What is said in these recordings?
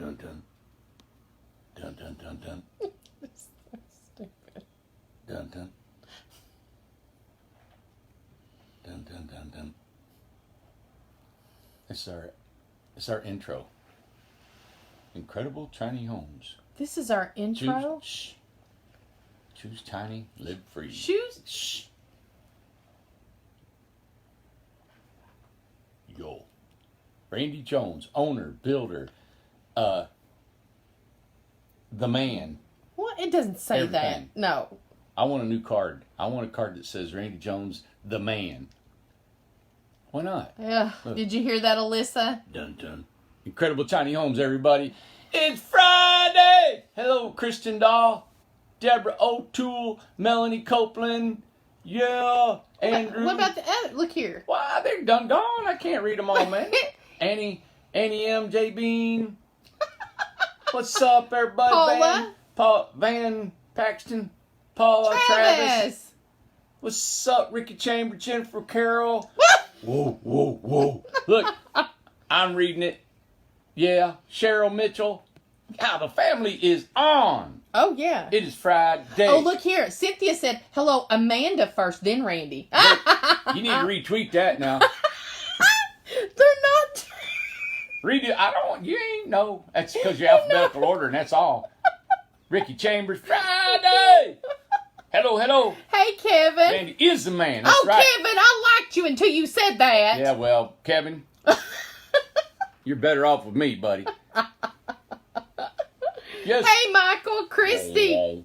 dun dun. Dun dun dun dun. That's so stupid. Dun dun. Dun dun dun dun. It's our intro. Incredible tiny homes. This is our intro. Choose tiny, live free. Shoes. Shh. Yo. Randy Jones, owner, builder, the man. What? It doesn't say Everything. that. No. I want a new card. I want a card that says Randy Jones, the man. Why not? Yeah. Did you hear that, Alyssa? Dun dun. Incredible tiny homes, everybody. It's Friday. Hello, Kristen Dahl, Deborah O'Toole, Melanie Copeland. Yeah, Andrew. What about the other? Look here. Why, they're done gone. I can't read them all, man. Annie M. J. Bean. What's up, everybody? Paula. Van Paxton. Paula Travis. What's up, Ricky Chamber, Jennifer Carroll? Whoa, whoa, whoa. Look, I'm reading it. Yeah, Cheryl Mitchell. Yeah, the family is on. Oh, yeah. It is Friday. Oh, look here. Cynthia said, hello, Amanda first, then Randy. You need to retweet that now. They're not. Read it. You ain't know. That's because you're alphabetical order, and that's all. Ricky Chambers, Friday. Hello, hello. Hey, Kevin. Randy is the man. That's right. Kevin, I liked you until you said that. Yeah, well, Kevin, you're better off with me, buddy. Yes. Hey, Michael, Christy.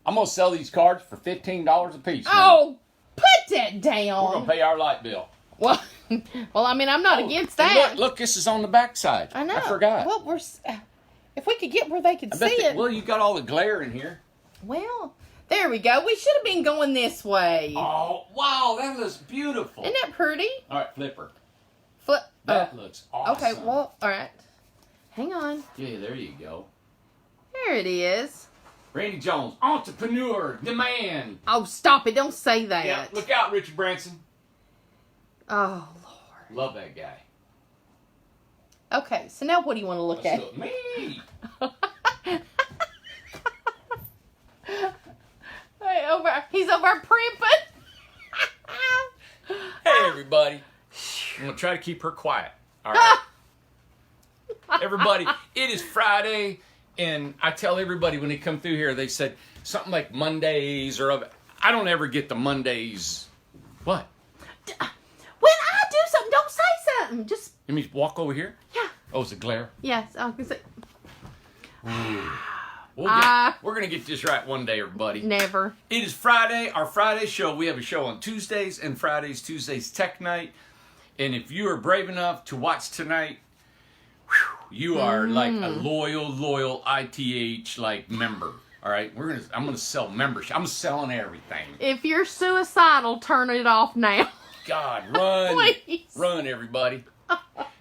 I'm going to sell these cards for $15 a piece. Man. Oh, put that down. We're going to pay our light bill. Well, I mean, I'm not against that. Look, this is on the backside. I know. I forgot. Well, if we could get where they could see it. Well, you got all the glare in here. Well, there we go. We should have been going this way. Oh, wow, that looks beautiful. Isn't that pretty? All right, flipper. Flip. That looks awesome. Okay, well, all right. Hang on. Yeah, there you go. There it is. Randy Jones, entrepreneur, the man. Oh, stop it. Don't say that. Yeah, look out, Richard Branson. Oh, Lord. Love that guy. Okay, so now what do you want to look at? Look, me. He's over primping. Hey, everybody. I'm going to try to keep her quiet. All right. Everybody, it is Friday, and I tell everybody when they come through here, they said something like Mondays or I don't ever get the Mondays. What? When I do something, don't say something. Just. You mean walk over here? Yeah. Oh, it's a glare? Yes, I can say. We're going to get this right one day, everybody. Never. It is Friday, our Friday show. We have a show on Tuesdays and Fridays. Tuesdays Tech Night. And if you are brave enough to watch tonight, you are like a loyal ITH member. All right, I'm gonna sell membership. I'm selling everything. If you're suicidal, turn it off now. God, run, Please. Run, everybody.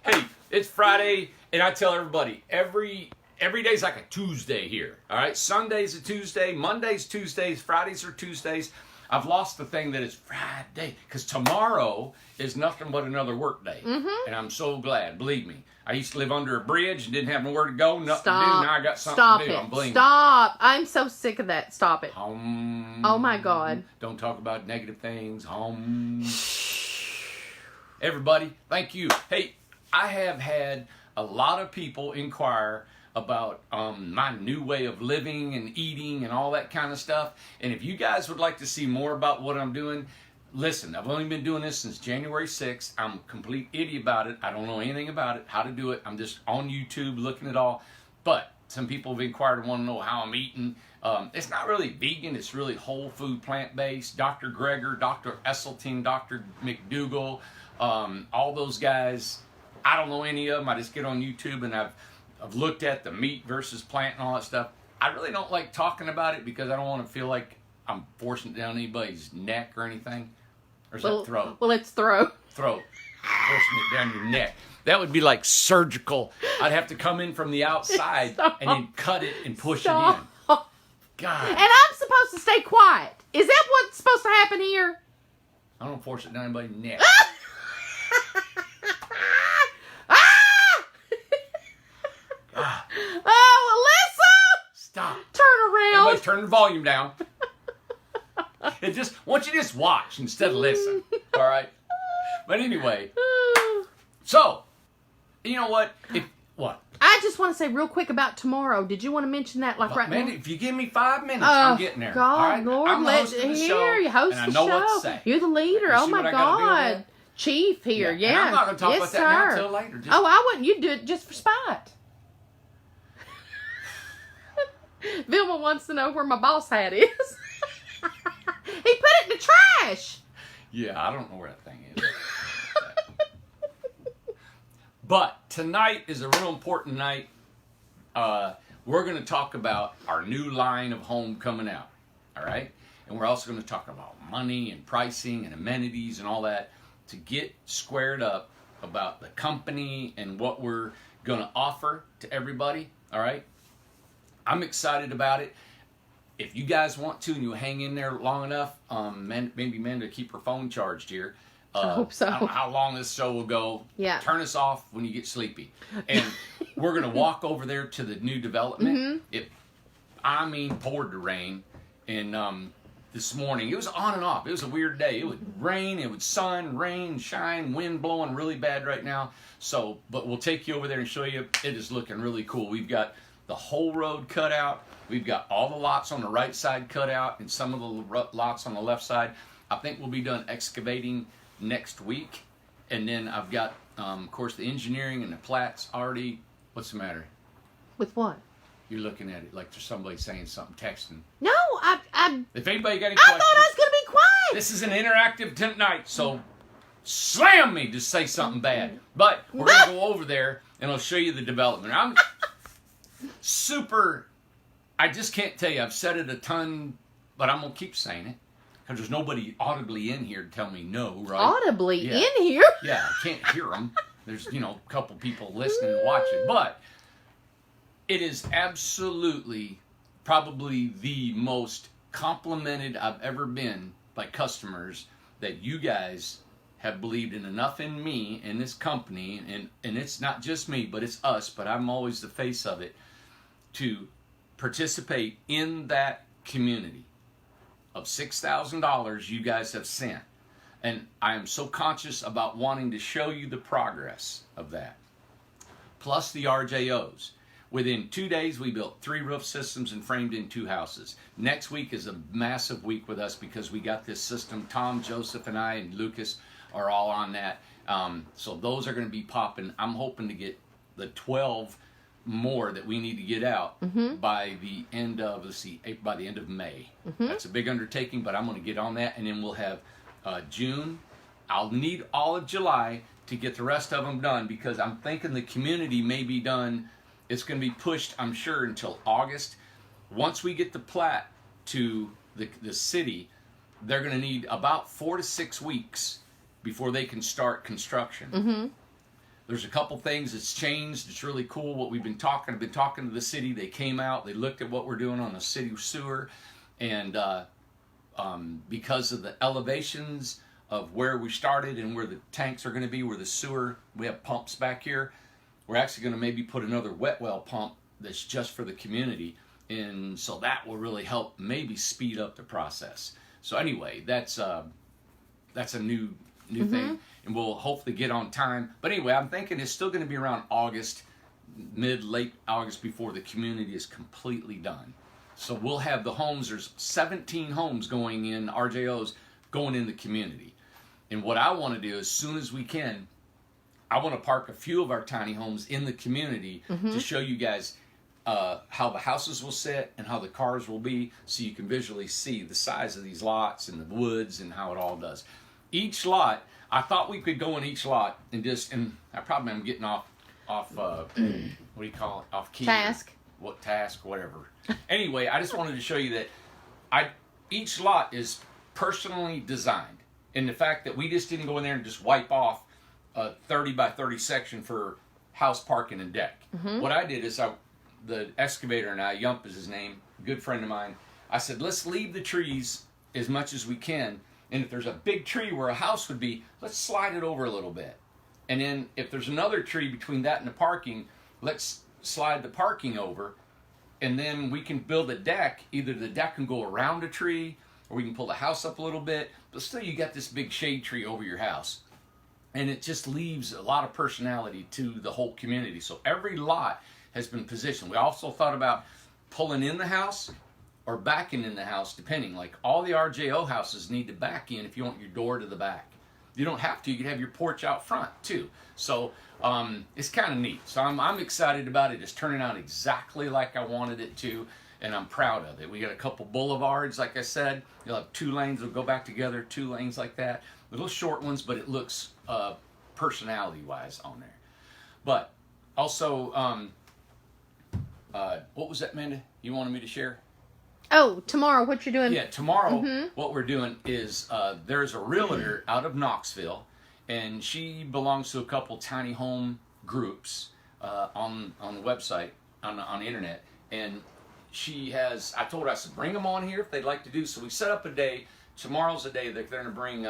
Hey, it's Friday, and I tell everybody every day's like a Tuesday here. All right, Sunday's a Tuesday, Mondays Tuesdays, Fridays are Tuesdays. I've lost the thing that it's Friday because tomorrow is nothing but another work day, and I'm so glad. Believe me, I used to live under a bridge and didn't have nowhere to go, nothing to do. Now I got something to do. I'm blaming. Stop! I'm so sick of that. Stop it. Oh my God! Don't talk about negative things. Everybody, thank you. Hey, I have had a lot of people inquire about my new way of living and eating and all that kind of stuff. And if you guys would like to see more about what I'm doing, listen, I've only been doing this since January 6th. I'm a complete idiot about it. I don't know anything about it, how to do it. I'm just on YouTube looking at all. But some people have inquired and want to know how I'm eating. It's not really vegan. It's really whole food, plant-based. Dr. Greger, Dr. Esseltine, Dr. McDougall, all those guys. I don't know any of them. I just get on YouTube and I've looked at the meat versus plant and all that stuff. I really don't like talking about it because I don't want to feel like I'm forcing it down anybody's neck or anything. Or is that throat? Well, it's throat. Throat. Forcing it down your neck. That would be like surgical. I'd have to come in from the outside and then cut it and push it in. God. And I'm supposed to stay quiet. Is that what's supposed to happen here? I don't force it down anybody's neck. turn the volume down. And want you to just watch instead of listen. All right? But anyway, so, you know what? What? I just want to say real quick about tomorrow. Did you want to mention that right now? If you give me 5 minutes, I'm getting there. God, all right? Lord, I'm the host of the show, you host and the I know show. what to say. You're the leader. You Oh see my what I gotta do God. with Chief here, yeah. And I'm not going to talk yes, about that sir. now until later. Oh, I wouldn't. You do it just for spite. Vilma wants to know where my boss hat is. He put it in the trash. Yeah, I don't know where that thing is. But tonight is a real important night. We're going to talk about our new line of home coming out. All right? And we're also going to talk about money and pricing and amenities and all that to get squared up about the company and what we're going to offer to everybody. All right? I'm excited about it. If you guys want to and you hang in there long enough, maybe Amanda keep her phone charged here. I hope so. I don't know how long this show will go. Yeah. Turn us off when you get sleepy. And we're going to walk over there to the new development. It poured the rain. And this morning, it was on and off. It was a weird day. It would rain, it would sun, rain, shine, wind blowing really bad right now. So, but we'll take you over there and show you. It is looking really cool. We've got the whole road cut out. We've got all the lots on the right side cut out and some of the lots on the left side. I think we'll be done excavating next week. And then I've got, of course, the engineering and the plats already. What's the matter? With what? You're looking at it like there's somebody saying something, texting. No, If anybody got any I questions, thought I was going to be quiet. this is an interactive tonight, so slam me to say something bad. But we're going to go over there and I'll show you the development. I'm super. I just can't tell you. I've said it a ton, but I'm going to keep saying it because there's nobody audibly in here to tell me no, right? Audibly Yeah. in here? Yeah, I can't hear them. There's, a couple people listening and watching. But it is absolutely probably the most complimented I've ever been by customers that you guys have believed enough in me and this company, and it's not just me, but it's us, but I'm always the face of it, to participate in that community of $6,000 you guys have sent. And I am so conscious about wanting to show you the progress of that. Plus the RJOs. Within 2 days, we built 3 roof systems and framed in 2 houses. Next week is a massive week with us because we got this system. Tom, Joseph, and I, and Lucas are all on that. So those are going to be popping. I'm hoping to get the 12 more that we need to get out by the end of May. That's a big undertaking, but I'm going to get on that, and then we'll have June. I'll need all of July to get the rest of them done because I'm thinking the community may be done. It's going to be pushed, I'm sure, until August. Once we get the plat to the city, they're going to need about 4 to 6 weeks before they can start construction. There's a couple things that's changed. It's really cool what we've been talking. I've been talking to the city. They came out. They looked at what we're doing on the city sewer. And because of the elevations of where we started and where the tanks are going to be, where the sewer, we have pumps back here. We're actually going to maybe put another wet well pump that's just for the community. And so that will really help maybe speed up the process. So anyway, that's a new thing. And we'll hopefully get on time. But anyway, I'm thinking it's still going to be around August, late August before the community is completely done. So we'll have the homes. There's 17 homes going in, RJOs, going in the community. And what I want to do as soon as we can, I want to park a few of our tiny homes in the community to show you guys how the houses will sit and how the cars will be so you can visually see the size of these lots and the woods and how it all does. Each lot, I thought we could go in each lot and I probably am getting off what do you call it? Off key. Task. What task, whatever. Anyway, I just wanted to show you that each lot is personally designed. And the fact that we just didn't go in there and just wipe off a 30 by 30 section for house parking and deck. What I did is the excavator and I, Yump is his name, good friend of mine, I said, let's leave the trees as much as we can. And if there's a big tree where a house would be, let's slide it over a little bit. And then if there's another tree between that and the parking, let's slide the parking over and then we can build a deck. Either the deck can go around a tree, or we can pull the house up a little bit, but still you got this big shade tree over your house. And it just leaves a lot of personality to the whole community. So every lot has been positioned. We also thought about pulling in the house or backing in the house, depending. Like all the RJO houses need to back in if you want your door to the back. You don't have to. You can have your porch out front too. So it's kind of neat. So I'm excited about it. It's turning out exactly like I wanted it to, and I'm proud of it. We got a couple boulevards, like I said. You'll have 2 lanes that go back together, 2 lanes like that. Little short ones, but it looks personality-wise on there. But also, what was that, Amanda? You wanted me to share? Oh, tomorrow, what you're doing? Yeah, tomorrow, what we're doing is there's a realtor out of Knoxville, and she belongs to a couple tiny home groups on the website, on the internet, and she has, I told her, I said, bring them on here if they'd like to do. So we set up a day. Tomorrow's a day that they're going to bring,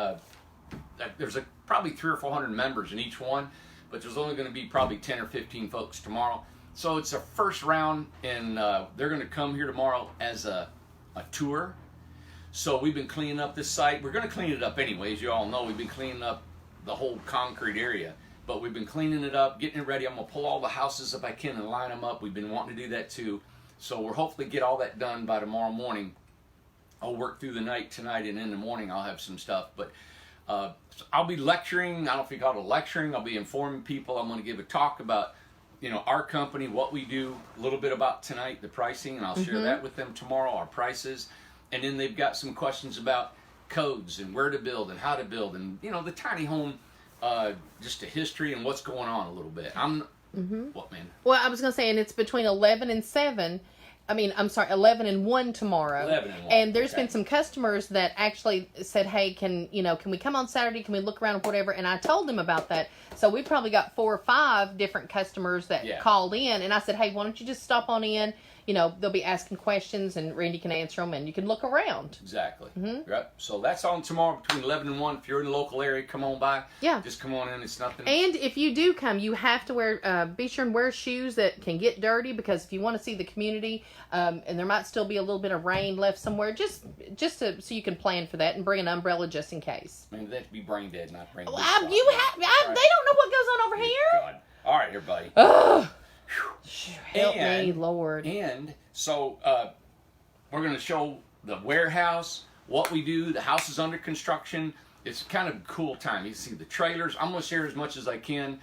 there's probably 300 or 400 members in each one, but there's only going to be probably 10 or 15 folks tomorrow. So it's a first round, and they're going to come here tomorrow as a tour. So we've been cleaning up this site. We're going to clean it up anyway. As you all know, we've been cleaning up the whole concrete area. But we've been cleaning it up, getting it ready. I'm going to pull all the houses if I can and line them up. We've been wanting to do that too. So we'll hopefully get all that done by tomorrow morning. I'll work through the night tonight, and in the morning I'll have some stuff. But I'll be lecturing. I don't know if you call it lecturing. I'll be informing people. I'm going to give a talk about our company, what we do, a little bit about tonight, the pricing, and I'll share that with them tomorrow, our prices. And then they've got some questions about codes and where to build and how to build and, the tiny home, just a history and what's going on a little bit. What, man? Well, I was going to say, and it's between 11 and 7. I'm sorry, 11 and 1 tomorrow. 11 and 1. And there's been some customers that actually said, hey, can we come on Saturday? Can we look around, whatever? And I told them about that. So we probably got 4 or 5 different customers that called in. And I said, hey, why don't you just stop on in? They'll be asking questions, and Randy can answer them, and you can look around. Exactly. Right. So that's on tomorrow between 11 and 1. If you're in the local area, come on by. Yeah. Just come on in. It's nothing. And if you do come, you have to wear, be sure and wear shoes that can get dirty, because if you want to see the community, and there might still be a little bit of rain left somewhere, just so you can plan for that and bring an umbrella just in case. I mean, that'd be brain dead, not brain dead. They don't know what goes on over here. God. All right, everybody. Ugh. Help me, Lord. And so we're going to show the warehouse, what we do. The house is under construction. It's kind of a cool time. You can see the trailers. I'm going to share as much as I can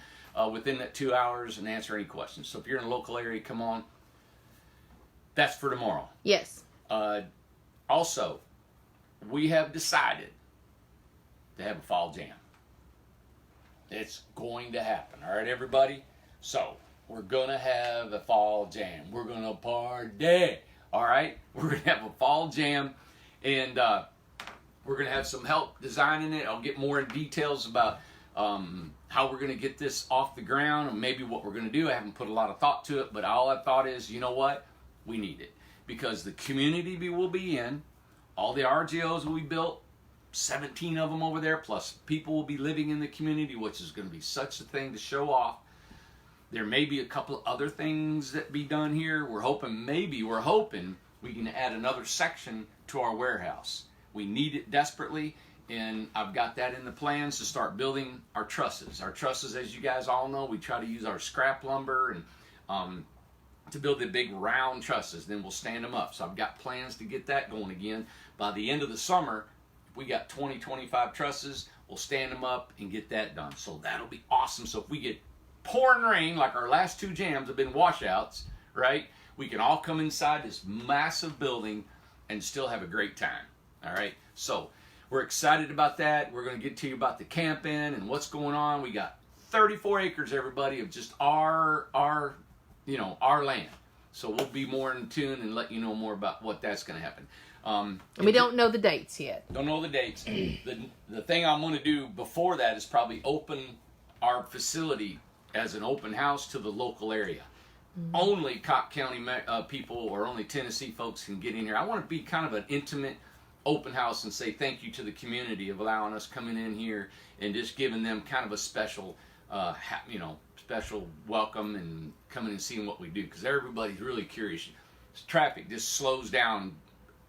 within that 2 hours and answer any questions. So if you're in a local area, come on. That's for tomorrow. Yes. Also, we have decided to have a fall jam. It's going to happen. All right, everybody? So we're going to have a fall jam. We're going to party. All right? We're going to have a fall jam. And we're going to have some help designing it. I'll get more details about how we're going to get this off the ground and maybe what we're going to do. I haven't put a lot of thought to it. But all I thought is, you know what? We need it. Because the community will be in. All the RGOs will be built. 17 of them over there. Plus people will be living in the community, which is going to be such a thing to show off. There may be a couple of other things that be done here. We're hoping we can add another section to our warehouse. We need it desperately, and I've got that in the plans to start building our trusses. Our trusses, as you guys all know, we try to use our scrap lumber and to build the big round trusses. Then we'll stand them up. So I've got plans to get that going again. By the end of the summer, if we got 20, 25 trusses, we'll stand them up and get that done. So that'll be awesome. So if we get pouring rain, like our last 2 jams have been washouts, right? We can all come inside this massive building and still have a great time, all right? So we're excited about that. We're going to get to you about the camping and what's going on. We got 34 acres, everybody, of just our land. So we'll be more in tune and let you know more about what that's going to happen. We don't know the dates yet. Don't know the dates. The thing I'm going to do before that is probably open our facility as an open house to the local area. Only Cobb County people or only Tennessee folks can get in here. I want to be kind of an intimate open house and say thank you to the community of allowing us coming in here and just giving them kind of a special, special welcome and coming and seeing what we do, because everybody's really curious. traffic just slows down,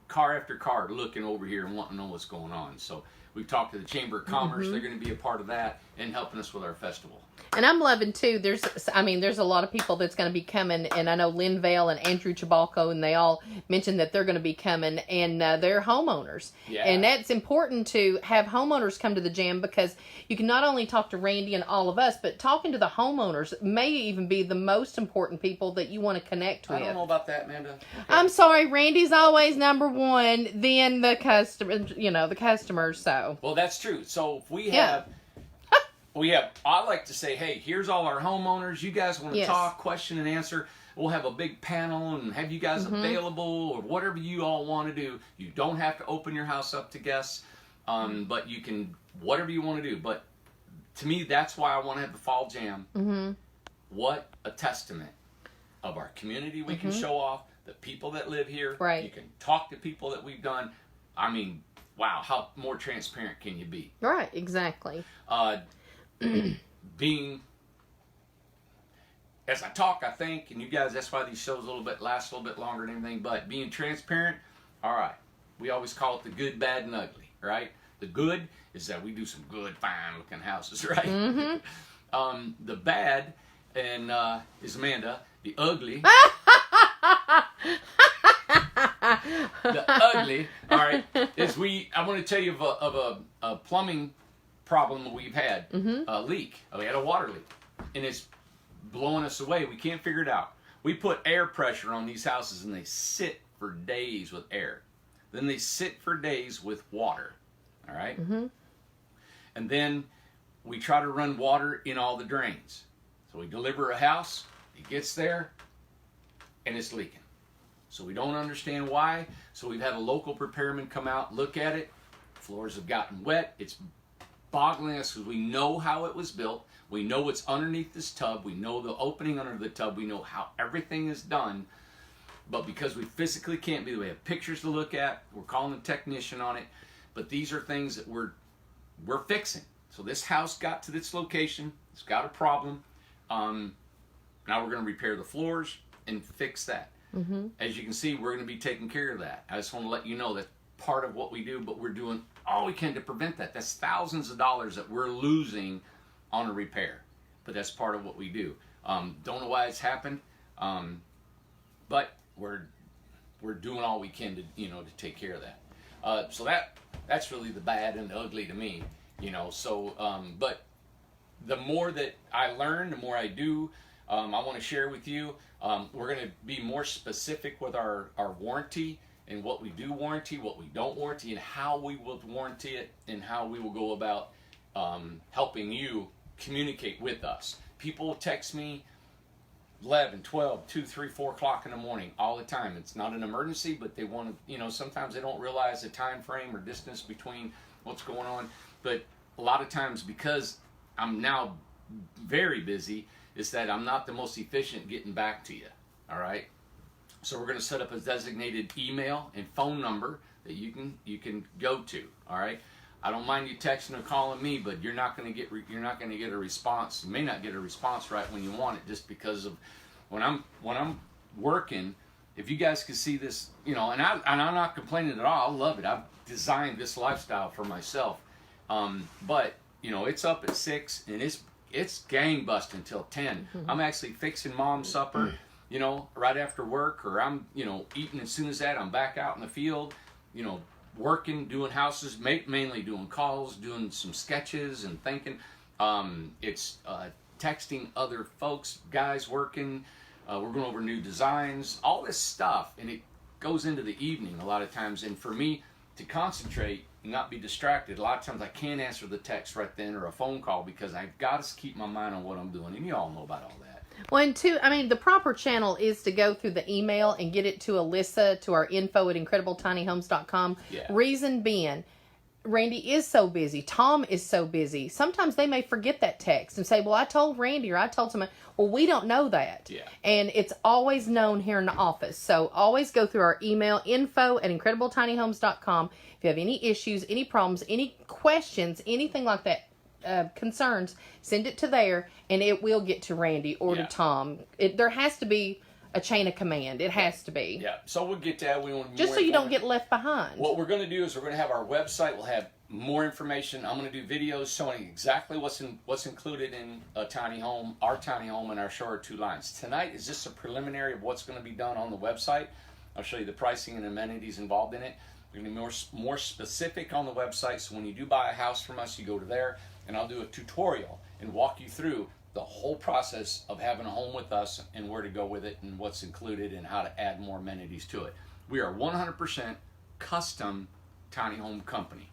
car after car looking over here and wanting to know what's going on. So we've talked to the Chamber of Commerce. They're going to be a part of that and helping us with our festival. And I'm loving too. There's a lot of people that's going to be coming, and I know Lynn Vale and Andrew Chabalco, and they all mentioned that they're going to be coming, and they're homeowners. Yeah. And that's important to have homeowners come to the jam, because you can not only talk to Randy and all of us, but talking to the homeowners may even be the most important people that you want to connect with. I don't know about that, Amanda. Okay. I'm sorry, Randy's always number one, then the customer, the customers. So. Well, that's true. So if we have. I like to say, hey, here's all our homeowners. You guys want to talk, question and answer. We'll have a big panel and have you guys available, or whatever you all want to do. You don't have to open your house up to guests, but you can, whatever you want to do. But to me, that's why I want to have the Fall Jam. Mm-hmm. What a testament of our community we can show off, the people that live here. Right. You can talk to people that we've done. I mean, wow, how more transparent can you be? Right, exactly. Being, as I talk, I think, and you guys, that's why these shows last a little bit longer than anything, but being transparent, all right, we always call it the good, bad, and ugly, right? The good is that we do some good, fine-looking houses, right? Mm-hmm. The bad is Amanda. The ugly... the ugly, all right, is I want to tell you of a plumbing problem that we've had, a leak. We had a water leak, and it's blowing us away. We can't figure it out. We put air pressure on these houses, and they sit for days with air. Then they sit for days with water, all right? Mm-hmm. And then we try to run water in all the drains. So we deliver a house, it gets there, and it's leaking. So we don't understand why. So we've had a local repairman come out, look at it. Floors have gotten wet. It's boggling us because we know how it was built. We know what's underneath this tub. We know the opening under the tub. We know how everything is done. But because we physically can't be, we have pictures to look at. We're calling a technician on it. But these are things that we're fixing. So this house got to this location. It's got a problem. Now we're going to repair the floors and fix that. Mm-hmm. As you can see, we're going to be taking care of that. I just want to let you know that part of what we do, but we're doing all we can to prevent that. That's thousands of dollars that we're losing on a repair, but that's part of what we do. Don't know why it's happened, but we're doing all we can to to take care of that. So that's really the bad and the ugly to me, So, but the more that I learn, the more I do. I want to share with you. We're going to be more specific with our warranty, and what we do warranty, what we don't warranty, and how we will warranty it, and how we will go about helping you communicate with us. People text me 11, 12, 2, 3, 4 o'clock in the morning all the time. It's not an emergency, but they want to, sometimes they don't realize the time frame or distance between what's going on. But a lot of times, because I'm now very busy, is that I'm not the most efficient getting back to you, all right? So we're going to set up a designated email and phone number that you can go to, all right? I don't mind you texting or calling me, but you're not going to get a response. You may not get a response right when you want it, just because of when I'm working. If you guys could see this, and I'm not complaining at all. I love it. I've designed this lifestyle for myself, but it's up at 6 and it's gangbusting till 10. Mm-hmm. I'm actually fixing mom's supper, right after work, or I'm, eating as soon as that. I'm back out in the field, working, doing houses, mainly doing calls, doing some sketches and thinking. It's texting other folks, guys working. We're going over new designs, all this stuff, and it goes into the evening a lot of times. And for me to concentrate, not be distracted, a lot of times I can't answer the text right then or a phone call, because I've got to keep my mind on what I'm doing, and you all know about all that. Well, and two, the proper channel is to go through the email and get it to Alyssa, to our info@incredibletinyhomes.com. Yeah. Reason being, Randy is so busy. Tom is so busy. Sometimes they may forget that text and say, well, I told Randy, or I told somebody. Well, we don't know that. Yeah. And it's always known here in the office. So always go through our email, info@incredibletinyhomes.com. If you have any issues, any problems, any questions, anything like that, concerns, send it to there, and it will get to Randy or to Tom. There has to be a chain of command. It has to be. Yeah. So we'll get to that. We want just so you don't get left behind. What we're going to do is we're going to have our website. We'll have more information. I'm going to do videos showing exactly what's included in a tiny home, our tiny home, and our show 2 lines. Tonight is just a preliminary of what's going to be done on the website. I'll show you the pricing and amenities involved in it. We're going to be more specific on the website. So when you do buy a house from us, you go to there, and I'll do a tutorial and walk you through the whole process of having a home with us and where to go with it and what's included and how to add more amenities to it. We are 100% custom tiny home company,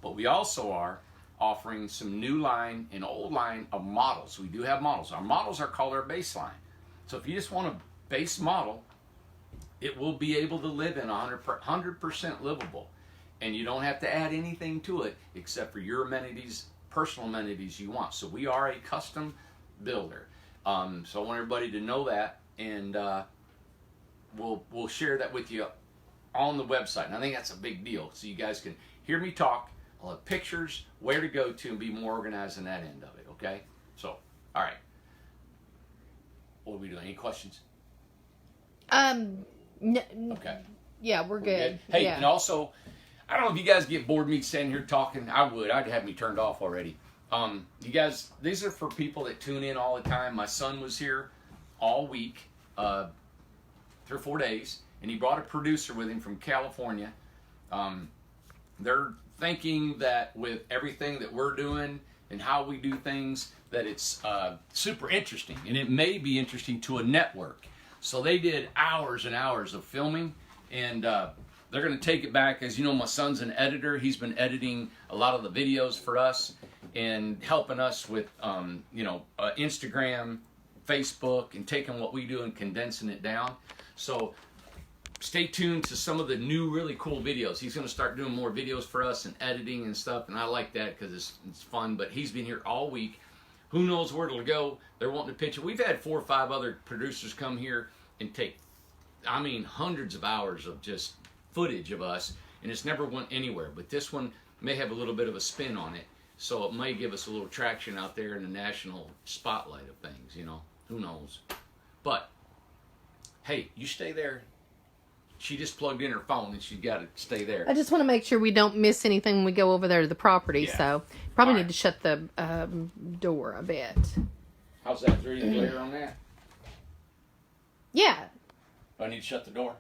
but we also are offering some new line and old line of models. We do have models. Our models are called our baseline. So if you just want a base model, it will be able to live in 100% livable, and you don't have to add anything to it except for your amenities, personal amenities you want. So we are a custom builder. So I want everybody to know that, and we'll share that with you on the website. And I think that's a big deal, so you guys can hear me talk. I'll have pictures, where to go to, and be more organized in that end of it. Okay? So, all right. What are we doing? Any questions? Okay. Yeah, we're good. Hey, yeah. and also, I don't know if you guys get bored of me standing here talking. I would. I'd have me turned off already. You guys, these are for people that tune in all the time. My son was here all week, 3 or 4 days, and he brought a producer with him from California. They're thinking that with everything that we're doing and how we do things, that it's super interesting, and it may be interesting to a network. So they did hours and hours of filming, and they're going to take it back. As you know, my son's an editor. He's been editing a lot of the videos for us and helping us with, Instagram, Facebook, and taking what we do and condensing it down. So stay tuned to some of the new really cool videos. He's going to start doing more videos for us and editing and stuff, and I like that because it's fun. But he's been here all week. Who knows where it'll go? They're wanting to pitch it. We've had 4 or 5 other producers come here and take, hundreds of hours of just footage of us, and it's never went anywhere. But this one may have a little bit of a spin on it, so it may give us a little traction out there in the national spotlight of things, Who knows? But, hey, you stay there. She just plugged in her phone, and she's got to stay there. I just want to make sure we don't miss anything when we go over there to the property, so probably need to shut the door a bit. How's that? Is there any glare on that? Yeah. Do I need to shut the door?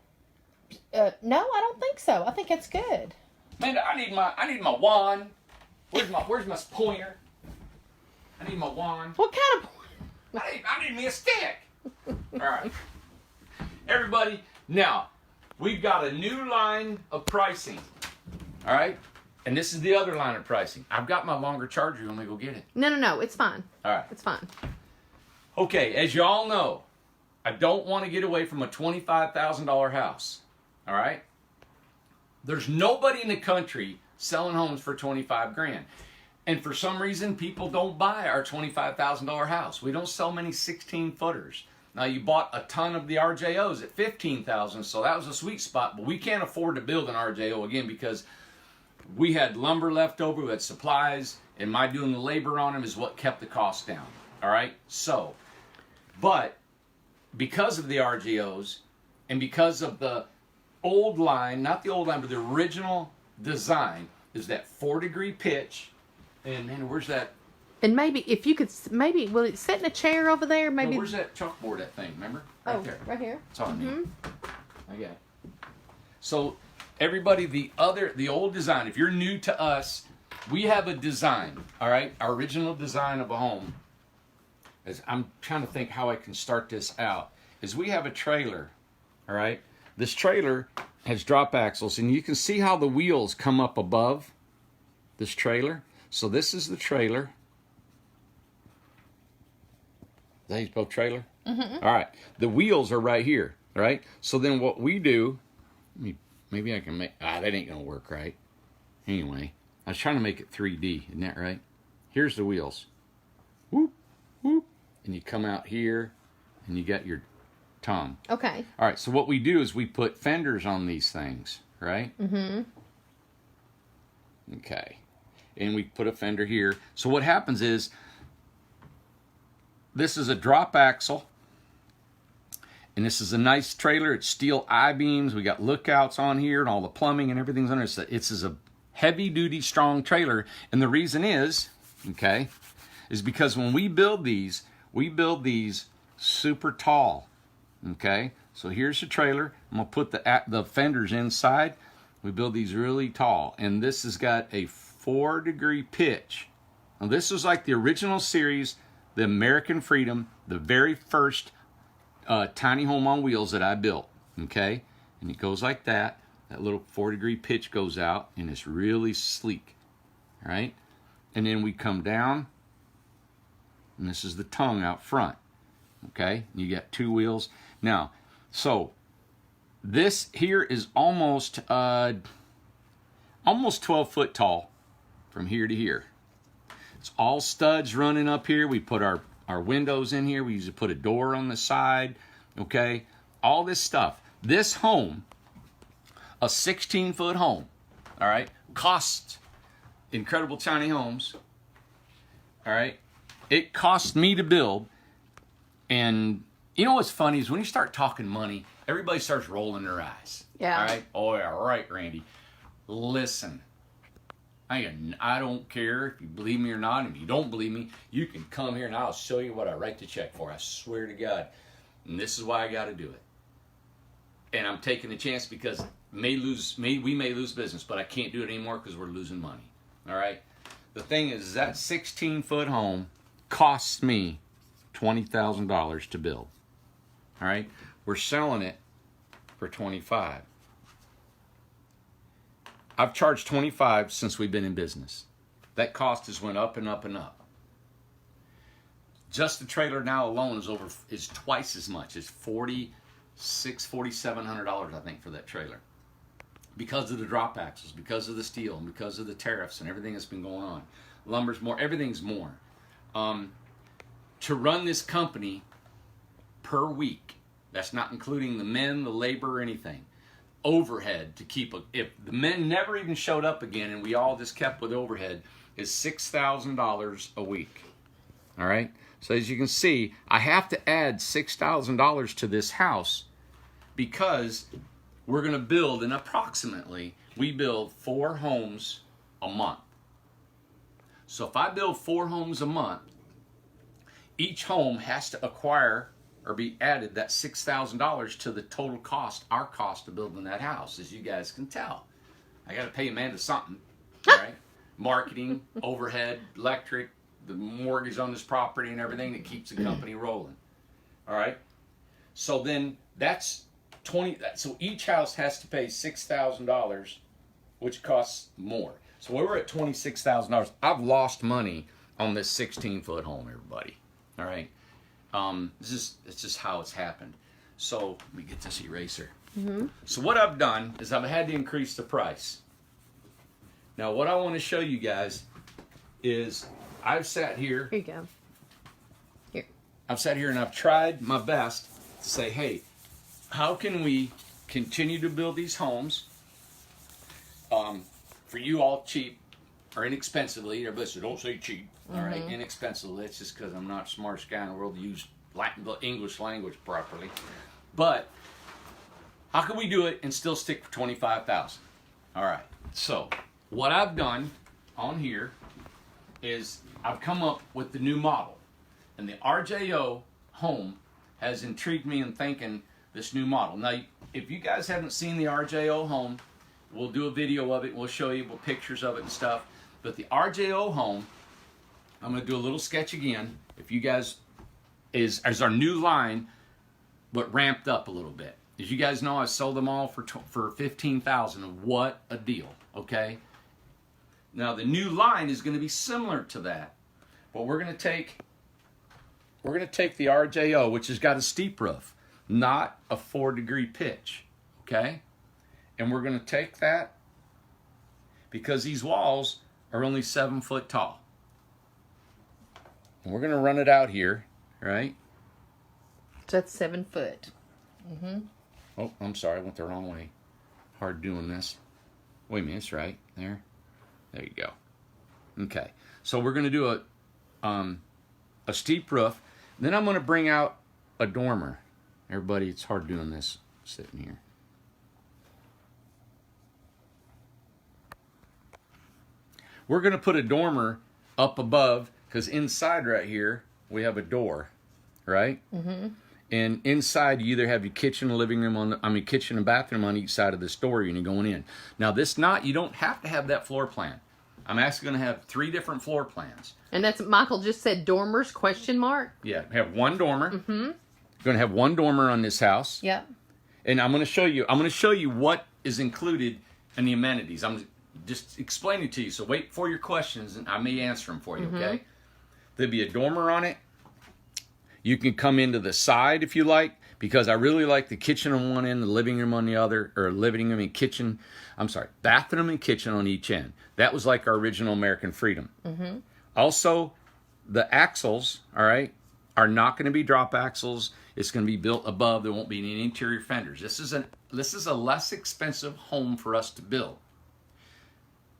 No, I don't think so. I think it's good. Man, I need my wand. Where's my pointer? I need my wand. What kind of I need me a stick. All right. Everybody, now, we've got a new line of pricing. All right? And this is the other line of pricing. I've got my longer charger. You want me to go get it? No. It's fine. All right. It's fine. Okay, as you all know, I don't want to get away from a $25,000 house. All right? There's nobody in the country selling homes for $25 grand. And for some reason, people don't buy our $25,000 house. We don't sell many 16-footers. Now, you bought a ton of the RJOs at $15,000, so that was a sweet spot. But we can't afford to build an RJO again because we had lumber left over, we had supplies, and my doing the labor on them is what kept the cost down. All right? So, but because of the RJOs and because of the old line, not the old line, but the original design, is that 4-degree pitch. And man, where's that? And maybe if you could, will it sit in a chair over there? Maybe. No, where's that chalkboard? That thing, remember? Right there. Right here. It's on me. Okay. So everybody, the old design. If you're new to us, we have a design. All right, our original design of a home. As I'm trying to think how I can start this out. Is we have a trailer. All right. This trailer has drop axles, and you can see how the wheels come up above this trailer. So this is the trailer. Is that how you spell trailer? Mm-hmm. All right. The wheels are right here, right? So then what we do, maybe I can make, that ain't going to work right. Anyway, I was trying to make it 3D. Isn't that right? Here's the wheels. Whoop, whoop. And you come out here, and you got your tongue. Okay. All right, so what we do is we put fenders on these things, right? Mm-hmm. Okay. And we put a fender here. So what happens is, this is a drop axle, And this is a nice trailer. It's steel I-beams. We got lookouts on here and all the plumbing and everything's under it. It's a heavy-duty, strong trailer. And the reason is, okay, is because when we build these super tall, okay? So here's the trailer. I'm going to put the fenders inside. We build these really tall. And this has got a 4-degree pitch. Now, this is like the original series, the American Freedom, the very first tiny home on wheels that I built, okay? And it goes like that. That little 4-degree pitch goes out, and it's really sleek, all right? And then we come down, and this is the tongue out front, okay? You got 2 wheels. Now, so this here is almost 12 foot tall from here to here. It's all studs running up here. We put our windows in here. We usually put a door on the side, okay? All this stuff. This home, a 16-foot home, all right, costs Incredible Tiny Homes, all right? It cost me to build, and you know what's funny is when you start talking money, everybody starts rolling their eyes. Yeah. All right? Oh, yeah, right, Randy. Listen. I don't care if you believe me or not. If you don't believe me, you can come here and I'll show you what I write the check for. I swear to God. And this is why I got to do it. And I'm taking a chance because we may lose business, but I can't do it anymore because we're losing money. All right? The thing is, that 16-foot home costs me $20,000 to build. All right? We're selling it for $25,000. I've charged $25,000 since we've been in business. That cost has went up and up and up. Just the trailer now alone is twice as much. It's $4,700, I think, for that trailer. Because of the drop axles, because of the steel, and because of the tariffs and everything that's been going on. Lumber's more, everything's more. To run this company per week, that's not including the men, the labor, or anything. Overhead to keep if the men never even showed up again and we all just kept with overhead is $6,000 a week. All right. So as you can see, I have to add $6,000 to this house because we're going to build, and approximately we build 4 homes a month. So if I build 4 homes a month, each home has to acquire or be added that $6,000 to the total cost, our cost of building that house, as you guys can tell. I got to pay Amanda something, right? Marketing, overhead, electric, the mortgage on this property and everything that keeps the company rolling. All right? So then that's so each house has to pay $6,000, which costs more. So we're at $26,000. I've lost money on this 16-foot home, everybody. All right? It's just how it's happened. So let me get this eraser. Mm-hmm. So what I've done is I've had to increase the price. Now what I want to show you guys is I've sat here. Here you go. Here. I've sat here and I've tried my best to say, hey, how can we continue to build these homes for you all cheap or inexpensively? Everybody said, don't say cheap. All right, inexpensively. That's just because I'm not the smartest guy in the world to use the English language properly. But how can we do it and still stick for $25,000? All right. So what I've done on here is I've come up with the new model, and the RJO home has intrigued me in thinking this new model. Now, if you guys haven't seen the RJO home, we'll do a video of it. We'll show you pictures of it and stuff. But the RJO home, I'm going to do a little sketch again. If you guys, is our new line, but ramped up a little bit. As you guys know, I sold them all for $15,000. What a deal, okay? Now the new line is going to be similar to that, but we're going to take the RJO, which has got a steep roof, not a 4-degree pitch, okay? And we're going to take that because these walls are only 7 foot tall. And we're going to run it out here, right? So that's 7 foot. Mm-hmm. Oh, I'm sorry, I went the wrong way. Hard doing this. Wait a minute, it's right there. There you go. Okay, so we're going to do a steep roof. Then I'm going to bring out a dormer. Everybody, it's hard doing this sitting here. We're going to put a dormer up above because inside right here we have a door, right? Mm-hmm. And inside you either have your kitchen and living room kitchen and bathroom on each side of this door and you're going in. Now you don't have to have that floor plan. I'm actually going to have 3 different floor plans. And that's Michael just said dormers ? Yeah, have one dormer. Mm-hmm. Going to have one dormer on this house. Yeah. And I'm going to show you what is included in the amenities. I'm just explaining to you. So wait for your questions and I may answer them for you, okay? There'll be a dormer on it. You can come into the side if you like, because I really like the kitchen on one end, the living room on the other, or living room and kitchen. Bathroom and kitchen on each end. That was like our original American Freedom. Mm-hmm. Also, the axles, all right, are not going to be drop axles. It's going to be built above. There won't be any interior fenders. This is a less expensive home for us to build,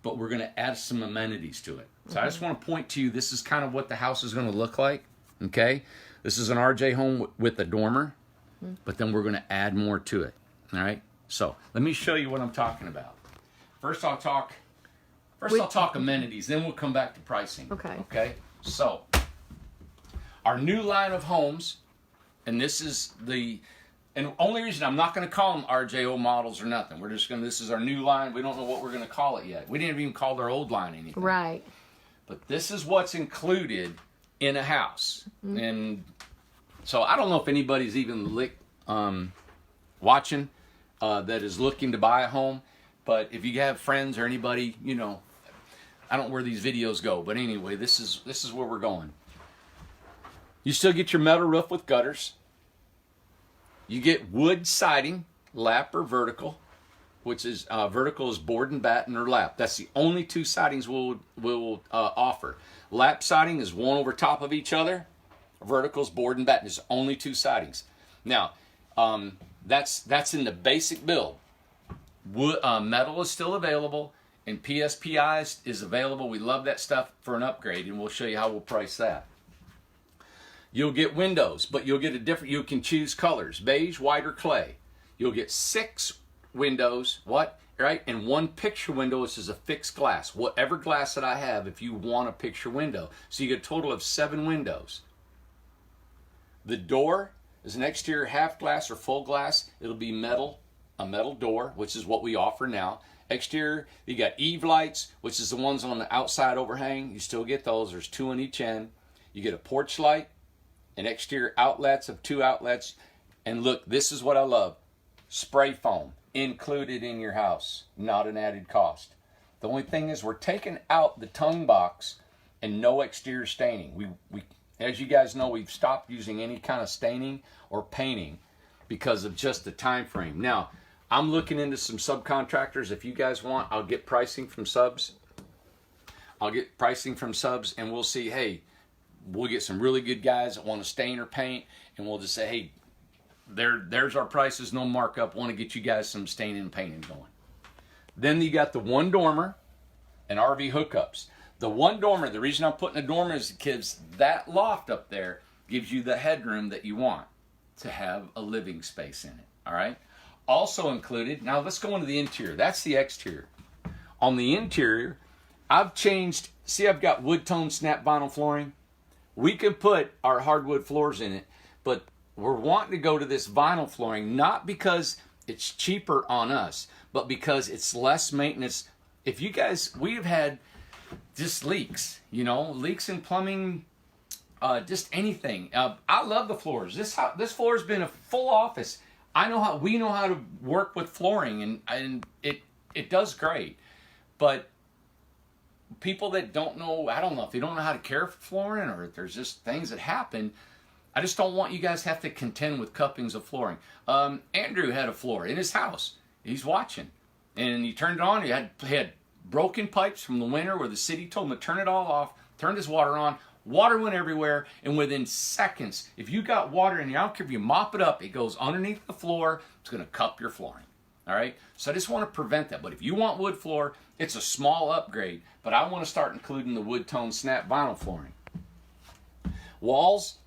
but we're going to add some amenities to it. So I just want to point to you, this is kind of what the house is going to look like, okay? This is an RJ home with a dormer, but then we're going to add more to it, all right? So let me show you what I'm talking about. First I'll talk amenities, then we'll come back to pricing. Okay? So our new line of homes, and this is the only reason I'm not going to call them RJO models or nothing. This is our new line. We don't know what we're going to call it yet. We didn't even call our old line anything. Right. But this is what's included in a house. Mm-hmm. And so I don't know if anybody's even watching that is looking to buy a home. But if you have friends or anybody, I don't know where these videos go. But anyway, this is where we're going. You still get your metal roof with gutters. You get wood siding, lap or vertical, which is vertical is board and batten or lap. That's the only 2 sidings we'll offer. Lap siding is one over top of each other. Vertical is board and batten. There's only 2 sidings. Now, that's in the basic build. Wood, metal is still available, and PSPI is available. We love that stuff for an upgrade, and we'll show you how we'll price that. You'll get windows, but you'll get you can choose colors, beige, white, or clay. You'll get 6 windows, right? And 1 picture window, which is a fixed glass. Whatever glass that I have, if you want a picture window. So you get a total of 7 windows. The door is an exterior half glass or full glass. It'll be metal, a metal door, which is what we offer now. Exterior, you got eave lights, which is the ones on the outside overhang. You still get those. There's 2 on each end. You get a porch light, and exterior outlets of 2 outlets. And look, this is what I love. Spray foam included in your house, not an added cost. The only thing is we're taking out the tongue box and no exterior staining. We as you guys know, we've stopped using any kind of staining or painting because of just the time frame. Now, I'm looking into some subcontractors. If you guys want, I'll get pricing from subs. And we'll see, hey, we'll get some really good guys that want to stain or paint, and we'll just say, hey, there's our prices, no markup. Want to get you guys some staining and painting going. Then you got the 1 dormer and RV hookups. The 1 dormer, the reason I'm putting a dormer is because that loft up there gives you the headroom that you want to have a living space in it, all right? Also included, now let's go into the interior. That's the exterior. On the interior, I've got wood tone snap vinyl flooring. We could put our hardwood floors in it, but we're wanting to go to this vinyl flooring, not because it's cheaper on us, but because it's less maintenance. We've had just leaks, leaks in plumbing, just anything. I love the floors. This floor has been a full office. We know how to work with flooring, and it does great. But people that don't know, I don't know if they don't know how to care for flooring, or if there's just things that happen. I just don't want you guys to have to contend with cuppings of flooring. Andrew had a floor in his house. He's watching, and he turned it on. He had broken pipes from the winter where the city told him to turn it all off, turned his water on. Water went everywhere, and within seconds, if you got water in here, I don't care if you mop it up, it goes underneath the floor. It's going to cup your flooring. All right? So I just want to prevent that. But if you want wood floor, it's a small upgrade. But I want to start including the wood tone snap vinyl flooring. Walls,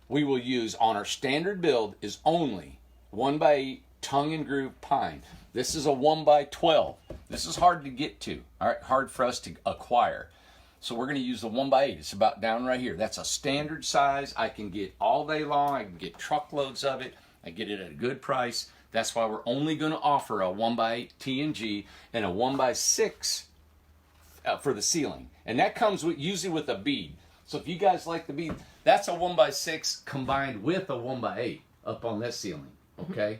we will use on our standard build is only 1x8 tongue and groove pine. This is a 1x12. This is hard to get to, all right, hard for us to acquire. So we're going to use the 1x8. It's about down right here. That's a standard size. I can get all day long. I can get truckloads of it. I get it at a good price. That's why we're only going to offer a 1x8 TNG and a 1x6 for the ceiling. And that comes with, usually with a bead. So if you guys like the bead, that's a 1x6 combined with a 1x8 up on this ceiling, okay?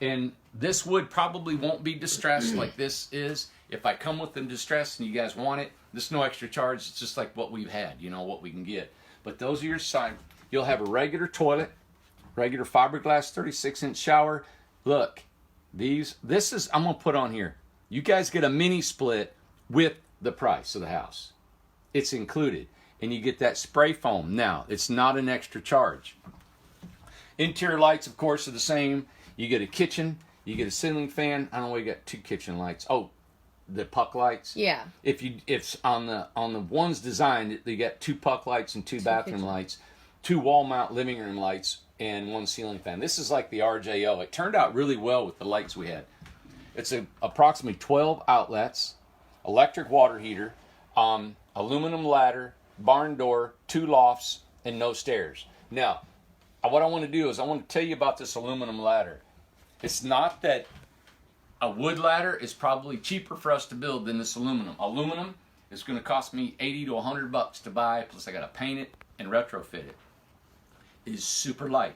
And this wood probably won't be distressed like this is. If I come with them distressed and you guys want it, there's no extra charge. It's just like what we've had, you know, what we can get. But those are your side. You'll have a regular toilet, regular fiberglass 36-inch shower. Look, this is, I'm going to put on here. You guys get a mini split with the price of the house. It's included. And you get that spray foam. Now, it's not an extra charge. Interior lights, of course, are the same. You get a kitchen. You get a ceiling fan. I don't know why you got 2 kitchen lights. Oh, the puck lights. Yeah. If on the ones designed, they got 2 puck lights and 2 bathroom lights, 2 wall mount living room lights, and 1 ceiling fan. This is like the RJO. It turned out really well with the lights we had. It's approximately 12 outlets, electric water heater, aluminum ladder, barn door, 2 lofts, and no stairs. Now, what I want to do is I want to tell you about this aluminum ladder. It's not that a wood ladder is probably cheaper for us to build than this aluminum. Aluminum is going to cost me $80 to $100 to buy, plus I got to paint it and retrofit it. It is super light.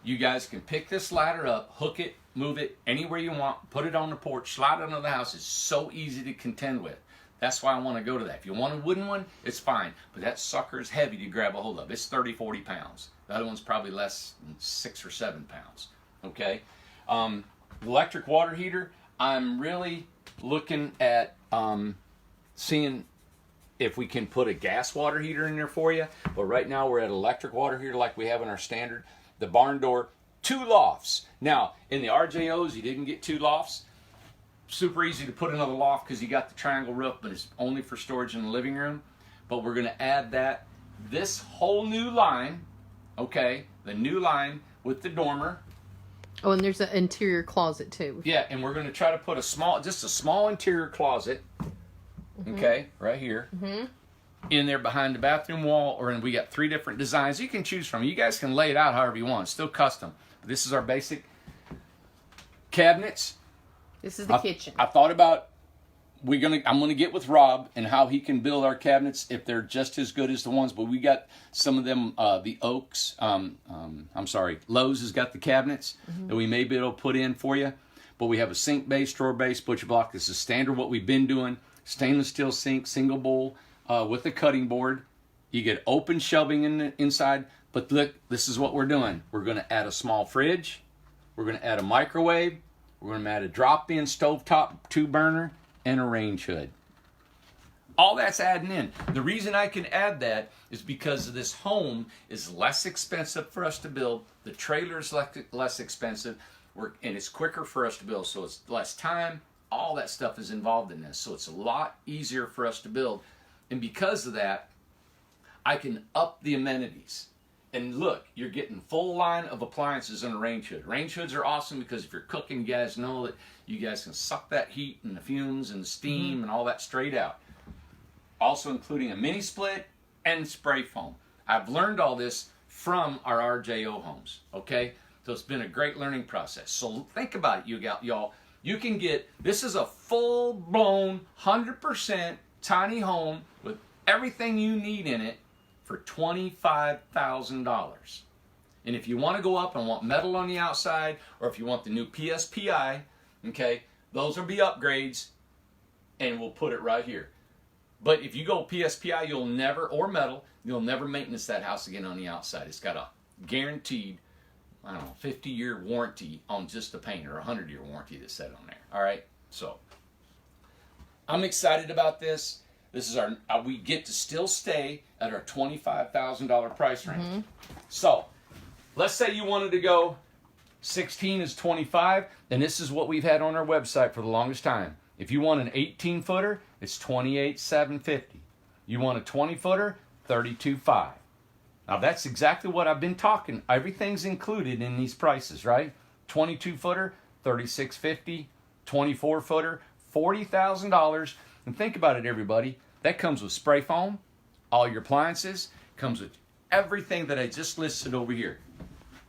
You guys can pick this ladder up, hook it, move it anywhere you want, put it on the porch, slide it under the house. It's so easy to contend with. That's why I want to go to that. If you want a wooden one, it's fine. But that sucker is heavy to grab a hold of. It's 30, 40 pounds. The other one's probably less than 6 or 7 pounds. Okay? The electric water heater, I'm really looking at seeing if we can put a gas water heater in there for you. But right now we're at electric water heater like we have in our standard. The barn door, 2 lofts. Now, in the RJOs, you didn't get 2 lofts. Super easy to put another loft because you got the triangle roof, but it's only for storage in the living room. But we're going to add that. This whole new line, okay, the new line with the dormer. Oh, and there's an interior closet too. Yeah, and we're going to try to put just a small interior closet, okay, right here, in there behind the bathroom wall, and we got 3 different designs you can choose from. You guys can lay it out however you want. It's still custom. But this is our basic cabinets. This is the kitchen. I thought about I'm gonna get with Rob and how he can build our cabinets if they're just as good as the ones. But we got some of them. The Oaks. Lowe's has got the cabinets that we may be able to put in for you. But we have a sink base, drawer base, butcher block. This is standard what we've been doing. Stainless steel sink, single bowl with a cutting board. You get open shelving inside. But look, this is what we're doing. We're gonna add a small fridge. We're gonna add a microwave. We're going to add a drop-in stovetop 2-burner and a range hood. All that's adding in. The reason I can add that is because this home is less expensive for us to build. The trailer is less expensive, and it's quicker for us to build. So it's less time. All that stuff is involved in this. So it's a lot easier for us to build. And because of that, I can up the amenities. And look, you're getting full line of appliances in a range hood. Range hoods are awesome because if you're cooking, you guys know that you guys can suck that heat and the fumes and the steam and all that straight out. Also including a mini split and spray foam. I've learned all this from our RJO homes, okay? So it's been a great learning process. So think about it, y'all. You can get, this is a full-blown, 100% tiny home with everything you need in it for $25,000. And if you want to go up and want metal on the outside, or if you want the new PSPI, okay, those will be upgrades, and we'll put it right here. But if you go PSPI, you'll never maintenance that house again on the outside. It's got a guaranteed, 50-year warranty on just the paint, or a 100-year warranty that's set on there. All right, so I'm excited about this. This is we get to still stay at our $25,000 price range. So, let's say you wanted to go 16 is 25, and this is what we've had on our website for the longest time. If you want an 18-footer, it's $28,750. You want a 20-footer, $32,500. Now that's exactly what I've been talking. Everything's included in these prices, right? 22-footer, $3,650. 24-footer, $40,000. And think about it, everybody. That comes with spray foam, all your appliances, comes with everything that I just listed over here.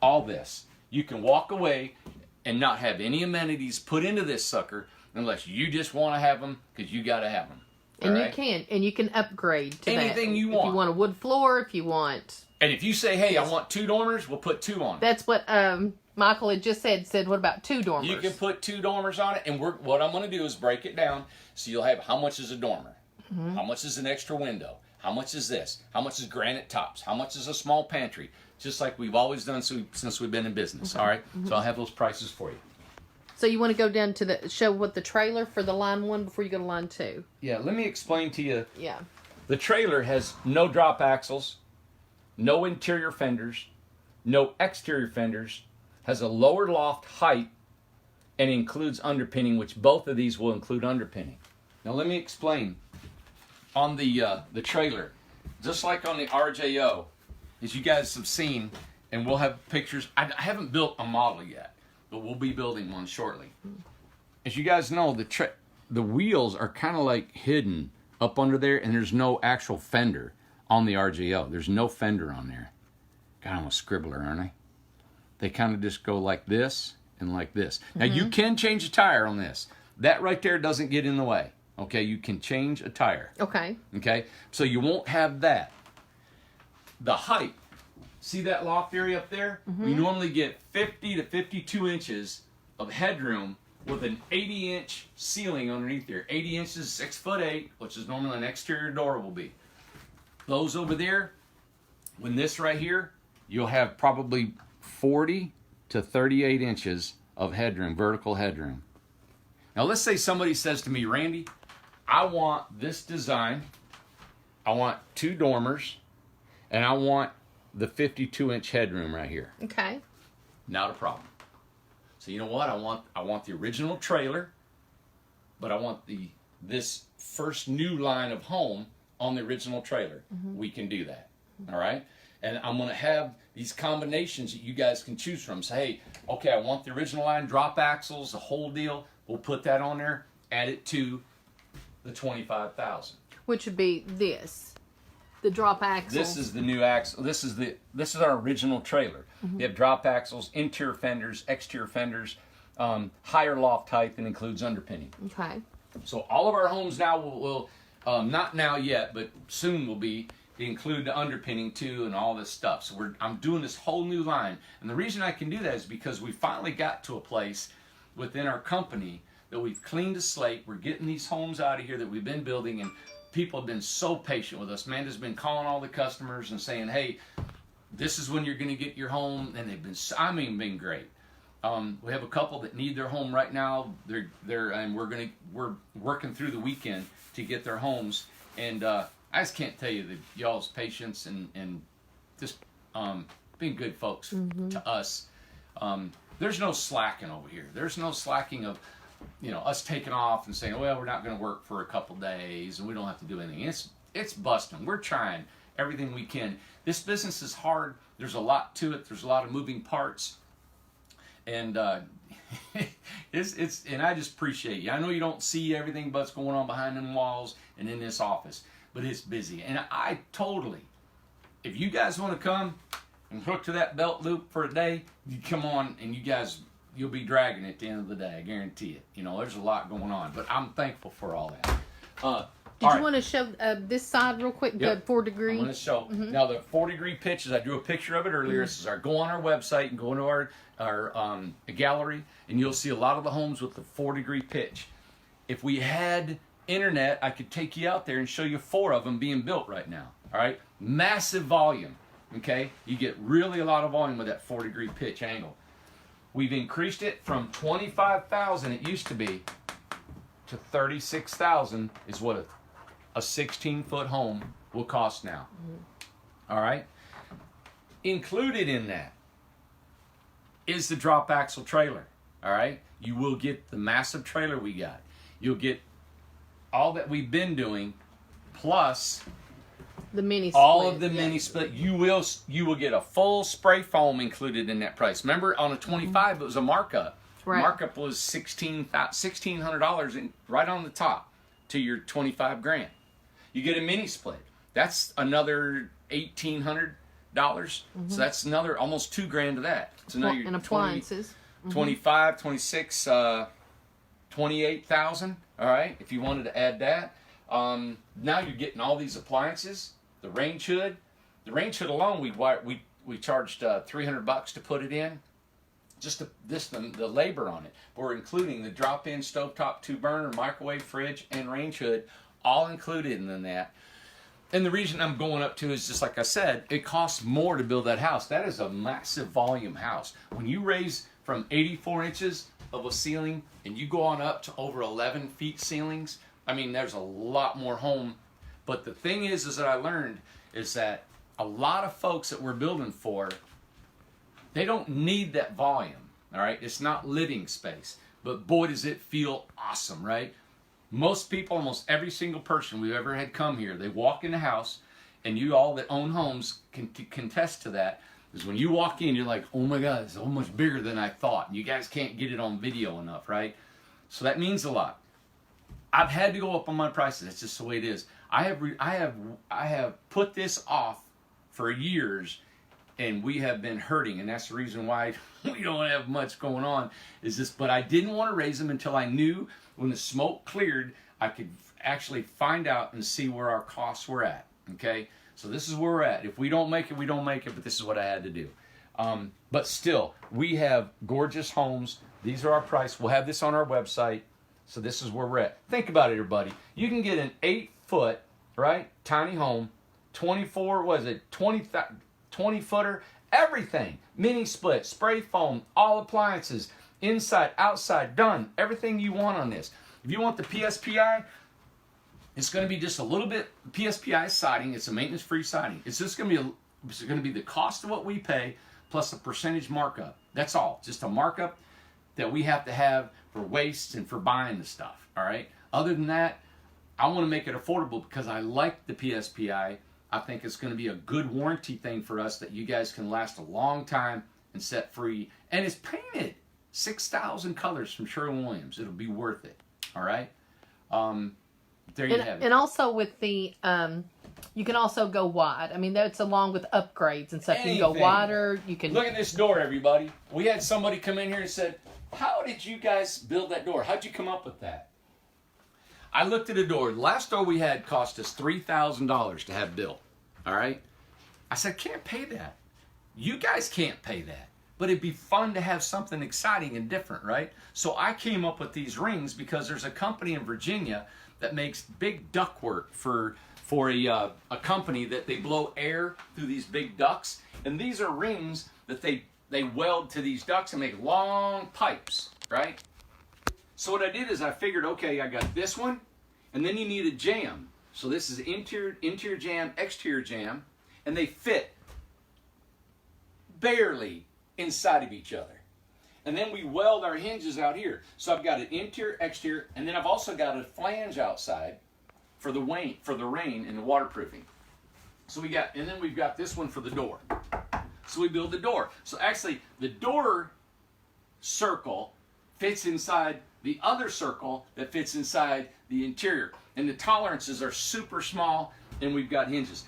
All this. You can walk away and not have any amenities put into this sucker unless you just want to have them because you got to have them. And you can upgrade to anything that. you want. If you want a wood floor, if you want. And if you say, hey, I want 2 dormers, we'll put 2 on it. That's what Michael had just said, what about 2 dormers? You can put 2 dormers on it, and what I'm going to do is break it down so you'll have how much is a dormer, how much is an extra window, how much is this, how much is granite tops, how much is a small pantry, just like we've always done since we've been in business, all right? So I'll have those prices for you. So you want to go down to show what the trailer for the line 1 before you go to line 2? Yeah, let me explain to you. Yeah. The trailer has no drop axles, no interior fenders, no exterior fenders, has a lower loft height, and includes underpinning, which both of these will include underpinning. Now let me explain. On the trailer, just like on the RJO, as you guys have seen, and we'll have pictures. I haven't built a model yet, but we'll be building one shortly. As you guys know, the wheels are kind of like hidden up under there, and there's no actual fender on the RJO. There's no fender on there. God, I'm a scribbler, aren't I? They kind of just go like this and like this. Now, you can change a tire on this. That right there doesn't get in the way. Okay, you can change a tire. Okay. Okay, so you won't have that. The height, see that loft area up there? We normally get 50 to 52 inches of headroom with an 80-inch ceiling underneath there. 80 inches, 6'8", which is normally an exterior door will be. Those over there, when this right here, you'll have probably 40 to 38 inches of headroom, vertical headroom. Now let's say somebody says to me, Randy, I want this design, I want 2 dormers, and I want the 52-inch headroom right here. Okay. Not a problem. So you know what? I want the original trailer, but I want this first new line of home on the original trailer. We can do that. All right? And I'm going to have these combinations that you guys can choose from. Say, hey, okay, I want the original line, drop axles, the whole deal. We'll put that on there, add it to the $25,000. Which would be the drop axle. This is the new axle. This is our original trailer. We have drop axles, interior fenders, exterior fenders, higher loft height that includes underpinning. Okay. So all of our homes now will not now yet, but soon will be. They include the underpinning too and all this stuff. So I'm doing this whole new line. And the reason I can do that is because we finally got to a place within our company that we've cleaned the slate. We're getting these homes out of here that we've been building, and people have been so patient with us. Amanda's been calling all the customers and saying, hey, this is when you're going to get your home. And they've been great. We have a couple that need their home right now. And we're working through the weekend to get their homes. And I just can't tell you y'all's patience and just being good folks to us. There's no slacking over here. There's no slacking of, us taking off and saying, well, we're not going to work for a couple days and we don't have to do anything. It's busting. We're trying everything we can. This business is hard. There's a lot to it. There's a lot of moving parts. And and I just appreciate you. I know you don't see everything that's going on behind them walls and in this office, but it's busy. And I totally, if you guys want to come and hook to that belt loop for a day, you come on and you'll be dragging it at the end of the day. I guarantee it. There's a lot going on, but I'm thankful for all that. Did you want to show this side real quick? Yep. The 4-degree. I'm going to show. Now the 4-degree pitches, I drew a picture of it earlier. This is go on our website and go into our gallery, and you'll see a lot of the homes with the 4-degree pitch. If we had internet, I could take you out there and show you 4 of them being built right now. All right, massive volume. Okay, you get really a lot of volume with that 4-degree pitch angle. We've increased it from 25,000 it used to be to 36,000 is what a 16-foot home will cost now. All right, included in that is the drop axle trailer. All right, you will get the massive trailer we got. You'll get all that we've been doing, plus The mini split. All of the mini split. You will get a full spray foam included in that price. Remember, on a 25, it was a markup. Right. Markup was $1,600 right on the top to your 25 grand. You get a mini split. That's another $1,800. So that's another almost $2,000 to that. So now you're and appliances. 25, 26, 28,000. All right, if you wanted to add that. Now you're getting all these appliances. The range hood. The range hood alone, we charged $300 to put it in. Just the labor on it. But we're including the drop-in stovetop 2-burner, microwave, fridge, and range hood, all included in that. And the reason I'm going up to is just like I said, it costs more to build that house. That is a massive volume house. When you raise from 84 inches of a ceiling and you go on up to over 11 feet ceilings, I mean, there's a lot more home. But the thing is that I learned is that a lot of folks that we're building for, they don't need that volume, all right? It's not living space. But boy, does it feel awesome, right? Most people, almost every single person we've ever had come here, they walk in the house, and you all that own homes can contest to that, is when you walk in, you're like, oh my God, it's so much bigger than I thought. And you guys can't get it on video enough, right? So that means a lot. I've had to go up on my prices. It's just the way it is. I have put this off for years, and we have been hurting, and that's the reason why we don't have much going on. Is this? But I didn't want to raise them until I knew when the smoke cleared, I could actually find out and see where our costs were at. Okay, so this is where we're at. If we don't make it, we don't make it. But this is what I had to do. But still, we have gorgeous homes. These are our price. We'll have this on our website. So this is where we're at. Think about it, everybody. You can get an 8-foot, right, tiny home, 24, what is it, 20 footer, everything. Mini split, spray foam, all appliances, inside, outside, done. Everything you want on this. If you want the PSPI, it's going to be just a little bit, PSPI siding, it's a maintenance-free siding. It's just going to be the cost of what we pay plus a percentage markup. That's all. Just a markup that we have to have for wastes and for buying the stuff, all right? Other than that, I want to make it affordable because I like the PSPI. I think it's going to be a good warranty thing for us that you guys can last a long time and set free. And it's painted 6,000 colors from Sherwin-Williams. It'll be worth it, all right? There you have it. And also with the, you can also go wide. I mean, that's along with upgrades and stuff. You can go wider. You can look at this door, everybody. We had somebody come in here and said, how did you guys build that door? How'd you come up with that? I looked at a door. The last door we had cost us $3,000 to have built. All right? I said, can't pay that. You guys can't pay that. But it'd be fun to have something exciting and different, right? So I came up with these rings because there's a company in Virginia that makes big ductwork for a company that they blow air through these big ducts. And these are rings that they weld to these ducts and make long pipes, right? So what I did is I figured, okay, I got this one, and then you need a jamb. So this is interior jamb, exterior jamb, and they fit barely inside of each other. And then we weld our hinges out here. So I've got an interior, exterior, and then I've also got a flange outside for the rain and the waterproofing. So and then we've got this one for the door. So we build the door. So actually, the door circle fits inside the other circle that fits inside the interior. And the tolerances are super small, and we've got hinges.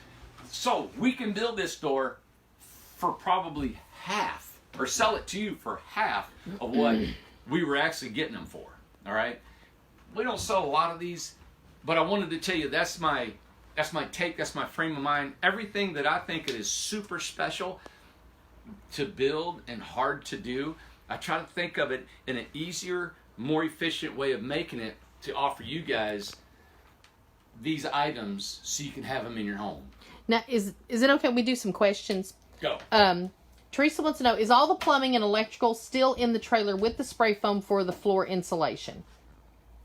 So we can build this door for probably half, or sell it to you for half of what we were actually getting them for. All right? We don't sell a lot of these, but I wanted to tell you that's my take, that's my frame of mind. Everything that I think is super special to build and hard to do, I try to think of it in an easier, more efficient way of making it to offer you guys these items so you can have them in your home. Now, is it okay we do some questions? Go. Teresa wants to know, is all the plumbing and electrical still in the trailer with the spray foam for the floor insulation?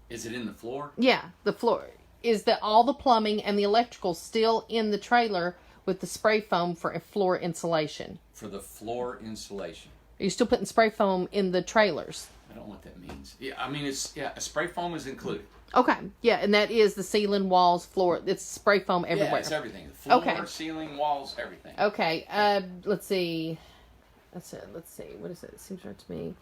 Is it in the floor? Yeah, the floor. Is that all the plumbing and the electrical still in the trailer with the spray foam for floor insulation? For the floor insulation. Are you still putting spray foam in the trailers? I don't know what that means. Yeah, I mean, a spray foam is included. Okay, yeah, and that is the ceiling, walls, floor. It's spray foam everywhere. Yeah, it's everything. The floor, okay. Ceiling, walls, everything. Okay, let's see. Let's see. What is it? It seems right to me.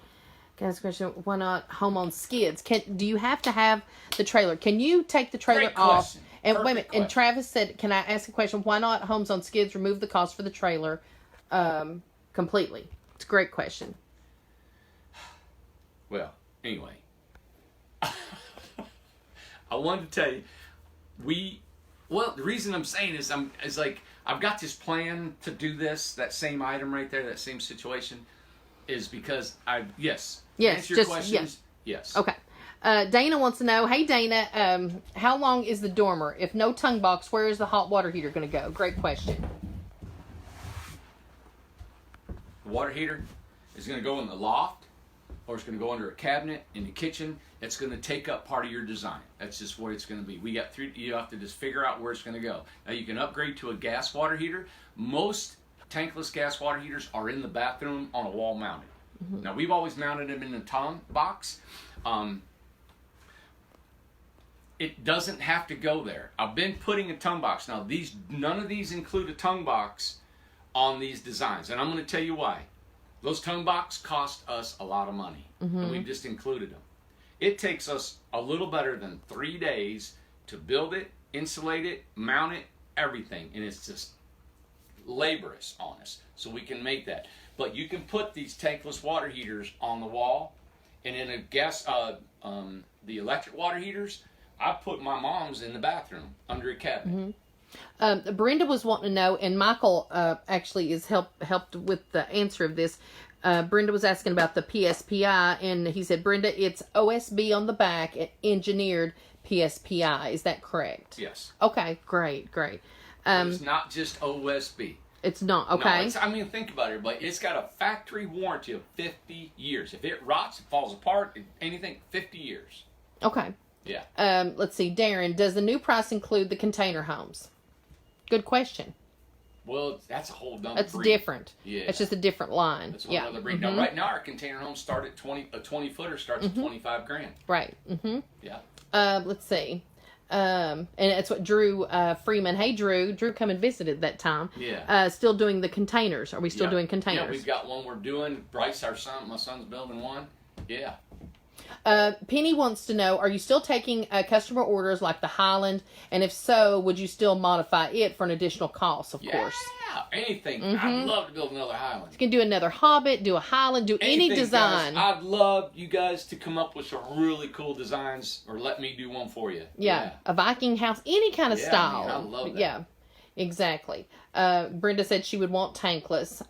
Guys, question: why not home on skids? Do you have to have the trailer? Can you take the trailer off? And Perfect wait a minute. question. And Travis said, "Can I ask a question? Why not homes on skids? Remove the cost for the trailer completely." It's a great question. Well, anyway, I wanted to tell you, the reason I'm saying is I've got this plan to do that same item right there, that same situation, is because yes, answer your questions, yes. Okay. Dana wants to know, hey Dana, how long is the dormer? If no tongue box, where is the hot water heater going to go? Great question. The water heater is going to go in the loft, or it's going to go under a cabinet in the kitchen. It's going to take up part of your design. That's just what it's going to be. You have to just figure out where it's going to go. Now you can upgrade to a gas water heater. Most tankless gas water heaters are in the bathroom on a wall mounted. Mm-hmm. Now we've always mounted them in the tongue box. It doesn't have to go there. I've been putting a tongue box. Now none of these include a tongue box on these designs, and I'm going to tell you why. Those tongue boxes cost us a lot of money, and we've just included them. It takes us a little better than 3 days to build it, insulate it, mount it, everything, and it's just laborious on us. So we can make that. But you can put these tankless water heaters on the wall, and in the electric water heaters, I put my mom's in the bathroom under a cabinet. Brenda was wanting to know, and Michael actually is helped with the answer of this. Brenda was asking about the PSPI, and he said, Brenda, it's OSB on the back, engineered PSPI. Is that correct? Yes. Okay, great. It's not just OSB. It's not, okay. No, think about it, but it's got a factory warranty of 50 years. If it rots, it falls apart, anything, 50 years. Okay. Yeah. Let's see, Darren, does the new price include the container homes? Good question. Well, that's a whole dumb That's breed. Different. Yeah. It's just a different line. That's another breed. Now, right now, our container homes start at a 20-footer starts at $25,000. Right. Yeah. Let's see. And it's what Drew Freeman. Hey, Drew come and visited that time. Yeah. Still doing the containers. Are we still doing containers? Yeah, we've got one we're doing. Bryce, my son's building one. Yeah. Penny wants to know, are you still taking customer orders like the Highland? And if so, would you still modify it for an additional cost, of course? Yeah, anything. I'd love to build another Highland. You can do another Hobbit, do a Highland, do any design. Guys, I'd love you guys to come up with some really cool designs, or let me do one for you. Yeah. A Viking house, any kind of style. I love that. Yeah, exactly. Brenda said she would want tankless.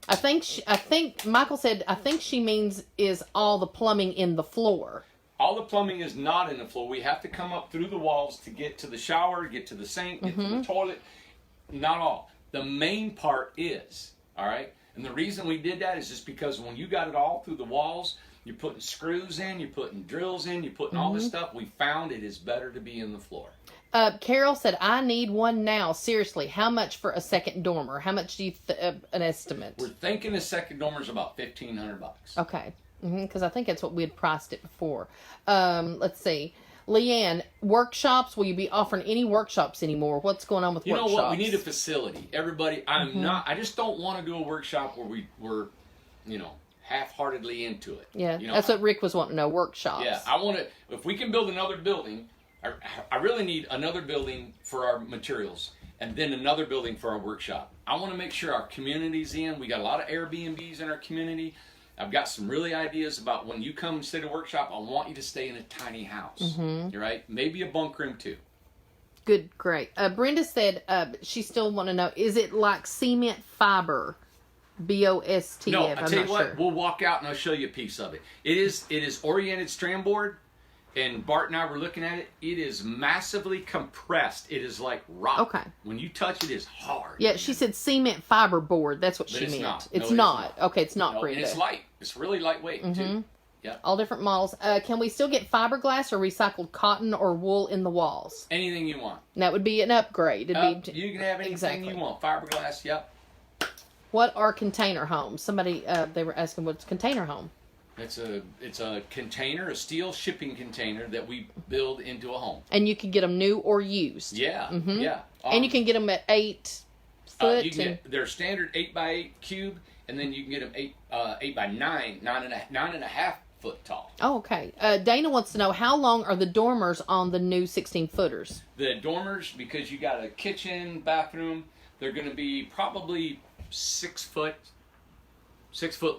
I think Michael said, I think she means is all the plumbing in the floor. All the plumbing is not in the floor. We have to come up through the walls to get to the shower, get to the sink, get to the toilet. Not all. The main part is, all right? And the reason we did that is just because when you got it all through the walls, you're putting screws in, you're putting drills in, you're putting all this stuff. We found it is better to be in the floor. Carol said, I need one now. Seriously, how much for a second dormer? How much do you, an estimate? We're thinking a second dormer is about $1,500. Okay. Because I think that's what we had priced it before. Let's see. Leanne, workshops, will you be offering any workshops anymore? What's going on with workshops? You know what? We need a facility. Everybody, I just don't want to do a workshop where we're, half-heartedly into it. Yeah, that's what Rick was wanting to know, workshops. Yeah, I want to, if we can build another building, I really need another building for our materials and then another building for our workshop. I want to make sure our community's in. We got a lot of Airbnbs in our community. I've got some really ideas about when you come and stay at a workshop, I want you to stay in a tiny house. You're right? Maybe a bunk room too. Good, great. Brenda said she still want to know, is it like cement fiber? BOSTF, No, I'll tell you what, sure. We'll walk out and I'll show you a piece of it. It is oriented strand board. And Bart and I were looking at it. It is massively compressed. It is like rock. Okay. When you touch it, it's hard. Yeah, she said cement fiber board. That's what she meant. Not. It's no, not. Okay, it's not, Brenda. And it's light. It's really lightweight, too. Yeah. All different models. Can we still get fiberglass or recycled cotton or wool in the walls? Anything you want. That would be an upgrade. You can have anything you want. Fiberglass, yep. What are container homes? Somebody, they were asking what's container home. It's a container, a steel shipping container that we build into a home. And you can get them new or used. Yeah, yeah. And you can get them at 8 foot. They're standard 8x8 cube, and then you can get them 8 by 9.5 foot tall. Oh, okay. Dana wants to know, how long are the dormers on the new 16-footers? The dormers, because you got a kitchen, bathroom, they're going to be probably 6 foot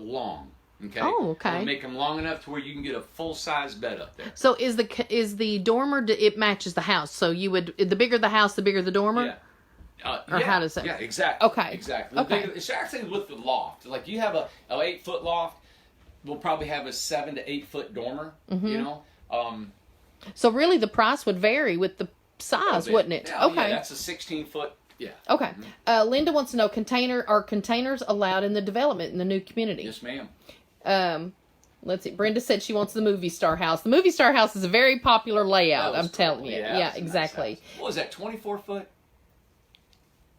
long. Okay. Oh, okay. We'll make them long enough to where you can get a full-size bed up there. So is the dormer? It matches the house. So the bigger the house, the bigger the dormer. Yeah. How does that? Yeah, exactly. Okay. Exactly. Okay. It's actually with the loft. Like you have a 8-foot loft, we'll probably have a 7 to 8 foot dormer. Mm-hmm. You know. So really, the price would vary with the size, wouldn't it? Yeah, okay. Yeah, that's a 16-foot. Yeah. Okay. Linda wants to know, are containers allowed in the development in the new community? Yes, ma'am. Let's see. Brenda said she wants the movie star house. The movie star house is a very popular layout. I'm telling you. Yeah, exactly. Nice. What was that? 24 foot.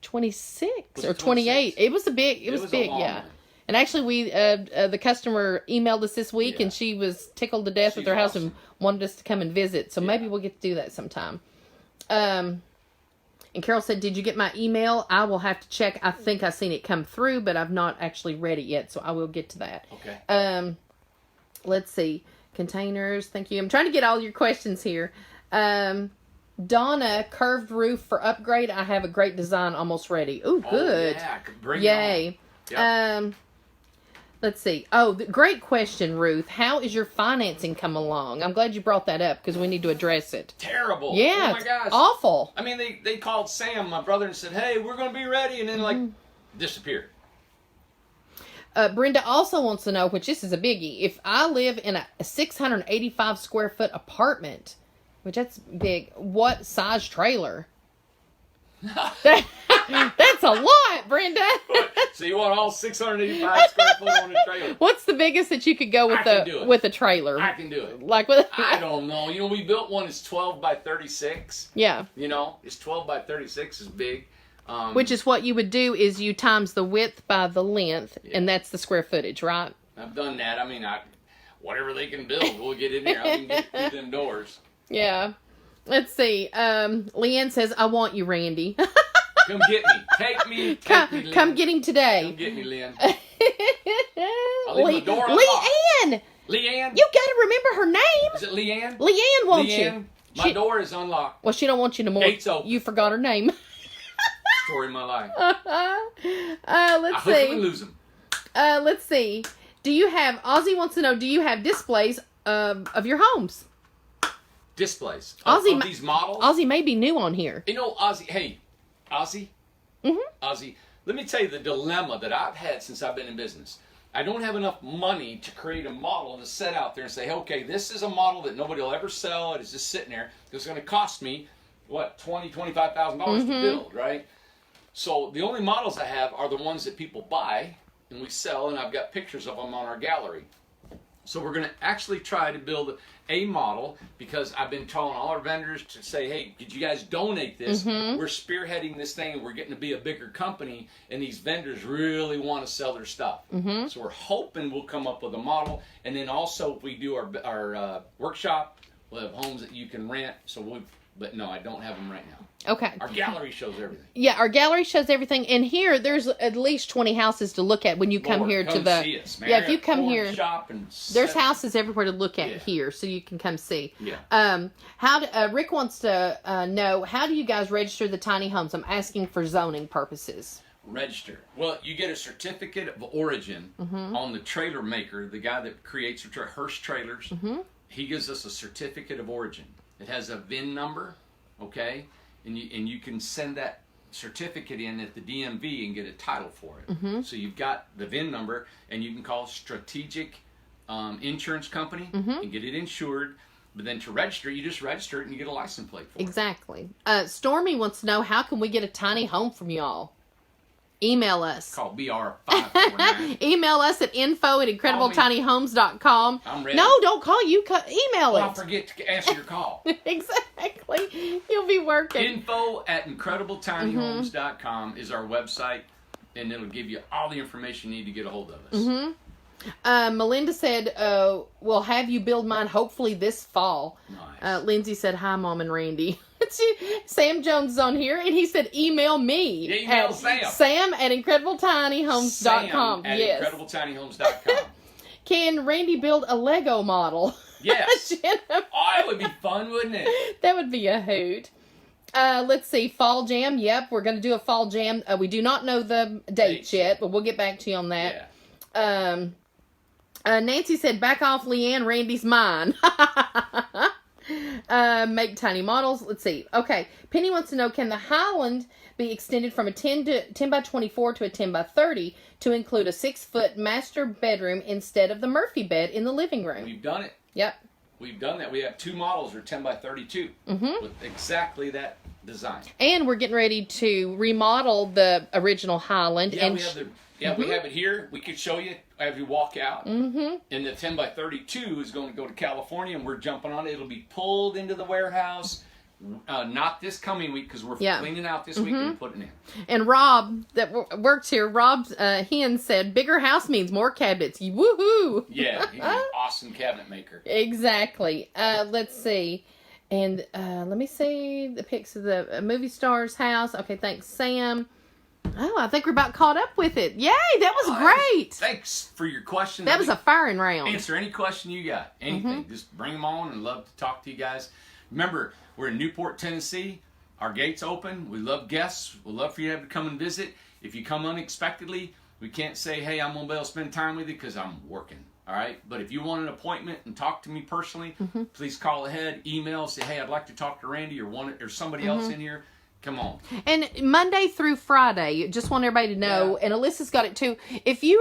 26 or 28. It was big. Yeah. One. And actually, the customer emailed us this week, and she was tickled to death with their house and wanted us to come and visit. So maybe we'll get to do that sometime. And Carol said, "Did you get my email? I will have to check. I think I've seen it come through, but I've not actually read it yet, so I will get to that." Okay. Let's see. Containers. Thank you. I'm trying to get all your questions here. Donna, curved roof for upgrade. I have a great design almost ready. Ooh, good. Oh, yeah. Bring Yay. it on. Yep. Let's see. Oh, great question, Ruth. How is your financing come along? I'm glad you brought that up because we need to address it. Terrible. Yeah. Oh my gosh. Awful. I mean, they called Sam, my brother, and said, "Hey, we're going to be ready," and then disappeared. Brenda also wants to know, which this is a biggie, if I live in a 685 square foot apartment, which that's big, what size trailer? That's a lot, Brenda. So you want all 685 square foot on a trailer? What's the biggest that you could go with a trailer? I can do it. Like with I don't know. You know, we built one. It's 12 by 36. Yeah. You know, it's 12 by 36 is big. Which is what you would do is you times the width by the length, and that's the square footage, right? I've done that. I mean, whatever they can build, we'll get in there. I can get through them doors. Yeah. Let's see. Leanne says, "I want you, Randy." Come get me. Take me, Lynn. Come get him today. Come get me, Lynn. I'll leave the door unlocked. Leanne! Leanne? You gotta remember her name. Is it Leanne? Leanne wants Leanne, you. My door is unlocked. Well, she don't want you no more. Gates open. You forgot her name. Story of my life. Let's I see. hope we lose them. Let's see. Ozzy wants to know, do you have displays of your homes? Displays. Ozzy, of these models? Ozzy may be new on here. You know, Ozzy, hey, Ozzy? Mm-hmm. Ozzy, let me tell you the dilemma that I've had since I've been in business. I don't have enough money to create a model to set out there and say, okay, this is a model that nobody will ever sell. It is just sitting there. It's going to cost me, what, $25,000 to build, right? So the only models I have are the ones that people buy and we sell, and I've got pictures of them on our gallery. So we're going to actually try to build a model because I've been telling all our vendors to say, hey, could you guys donate this? We're spearheading this thing and we're getting to be a bigger company, and these vendors really want to sell their stuff. So we're hoping we'll come up with a model, and then also if we do our workshop, we'll have homes that you can rent. But no, I don't have them right now. Okay. Our gallery shows everything. Yeah, our gallery shows everything. And here, there's at least 20 houses to look at when you come here to the... see us, man. Yeah, if you come here... Shop and there's houses everywhere to look at here, so you can come see. Yeah. Rick wants to know, how do you guys register the tiny homes? I'm asking for zoning purposes. Register. Well, you get a certificate of origin on the trailer maker, the guy that creates Hearst Trailers. He gives us a certificate of origin. It has a VIN number, okay? And you can send that certificate in at the DMV and get a title for it. So you've got the VIN number, and you can call Strategic Insurance Company and get it insured. But then to register, you just register it and you get a license plate for it. Exactly. Stormy wants to know, how can we get a tiny home from y'all? Email us. Call BR549. Email us at info@incredibletinyhomes.com. I'm ready. No, don't call you. Email it. I'll forget to answer your call. Exactly. You'll be working. Info@incredibletinyhomes.com is our website, and it'll give you all the information you need to get a hold of us. Melinda said, we'll have you build mine hopefully this fall. Nice. Lindsay said, hi, Mom and Randy. Sam Jones is on here, and he said, email me. Email Sam. Sam at IncredibleTinyHomes.com. Sam at yes. IncredibleTinyHomes.com. Can Randy build a Lego model? Yes. Oh, it would be fun, wouldn't it? That would be a hoot. Let's see. Fall Jam. Yep, we're going to do a Fall Jam. We do not know the dates yet, but we'll get back to you on that. Yeah. Nancy said, back off, Leanne. Randy's mine. Make tiny models. Let's see. Okay. Penny wants to know, can the Highland be extended from a 10 by 24 to a 10 by 30 to include a 6-foot master bedroom instead of the Murphy bed in the living room? We've done it. Yep. We've done that. We have 2 models that are 10 by 32 with exactly that design. And we're getting ready to remodel the original Highland. Yeah, we have it here. We could show you as you walk out. And the 10 by 32 is going to go to California, and we're jumping on it. It'll be pulled into the warehouse. Not this coming week, because we're cleaning out this week and putting in. And Rob, that works here, Rob Hen said, bigger house means more cabinets. Woohoo! Yeah, he's an awesome cabinet maker. Exactly. Let's see. And let me see the pics of the movie star's house. Okay, thanks, Sam. Oh, I think we're about caught up with it. Yay, that was great. Thanks for your question. That was a firing round. Answer any question you got. Anything. Just bring them on, and love to talk to you guys. Remember, we're in Newport, Tennessee. Our gate's open. We love guests. We'd love for you to come and visit. If you come unexpectedly, we can't say, hey, I'm going to be able to spend time with you because I'm working. All right? But if you want an appointment and talk to me personally, please call ahead, email, say, hey, I'd like to talk to Randy or somebody else in here. Come on. And Monday through Friday, just want everybody to know, and Alyssa's got it too. If you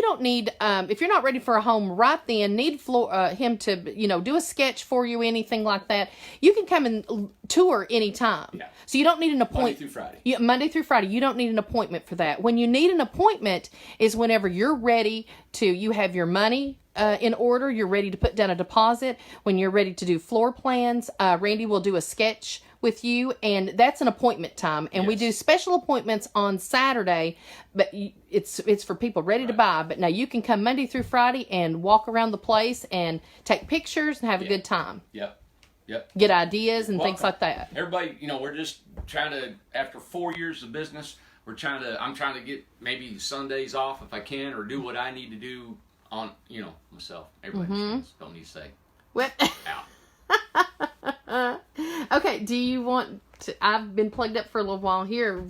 don't need, if you're not ready for a home right then, need him to, do a sketch for you, anything like that, you can come and tour anytime. Yeah. So you don't need an appointment. Monday through Friday. Monday through Friday. You don't need an appointment for that. When you need an appointment is whenever you're ready to, you have your money in order, you're ready to put down a deposit, when you're ready to do floor plans, Randy will do a sketch with you, and that's an appointment time. And we do special appointments on Saturday, but it's for people ready to buy. But now you can come Monday through Friday and walk around the place and take pictures and have a good time. Yep. Get ideas and things like that. Everybody, we're just trying to, after 4 years of business, I'm trying to get maybe Sundays off if I can, or do what I need to do on, myself. Everybody understands. Don't need to say. What? Out. Okay, do you want to, I've been plugged up for a little while here.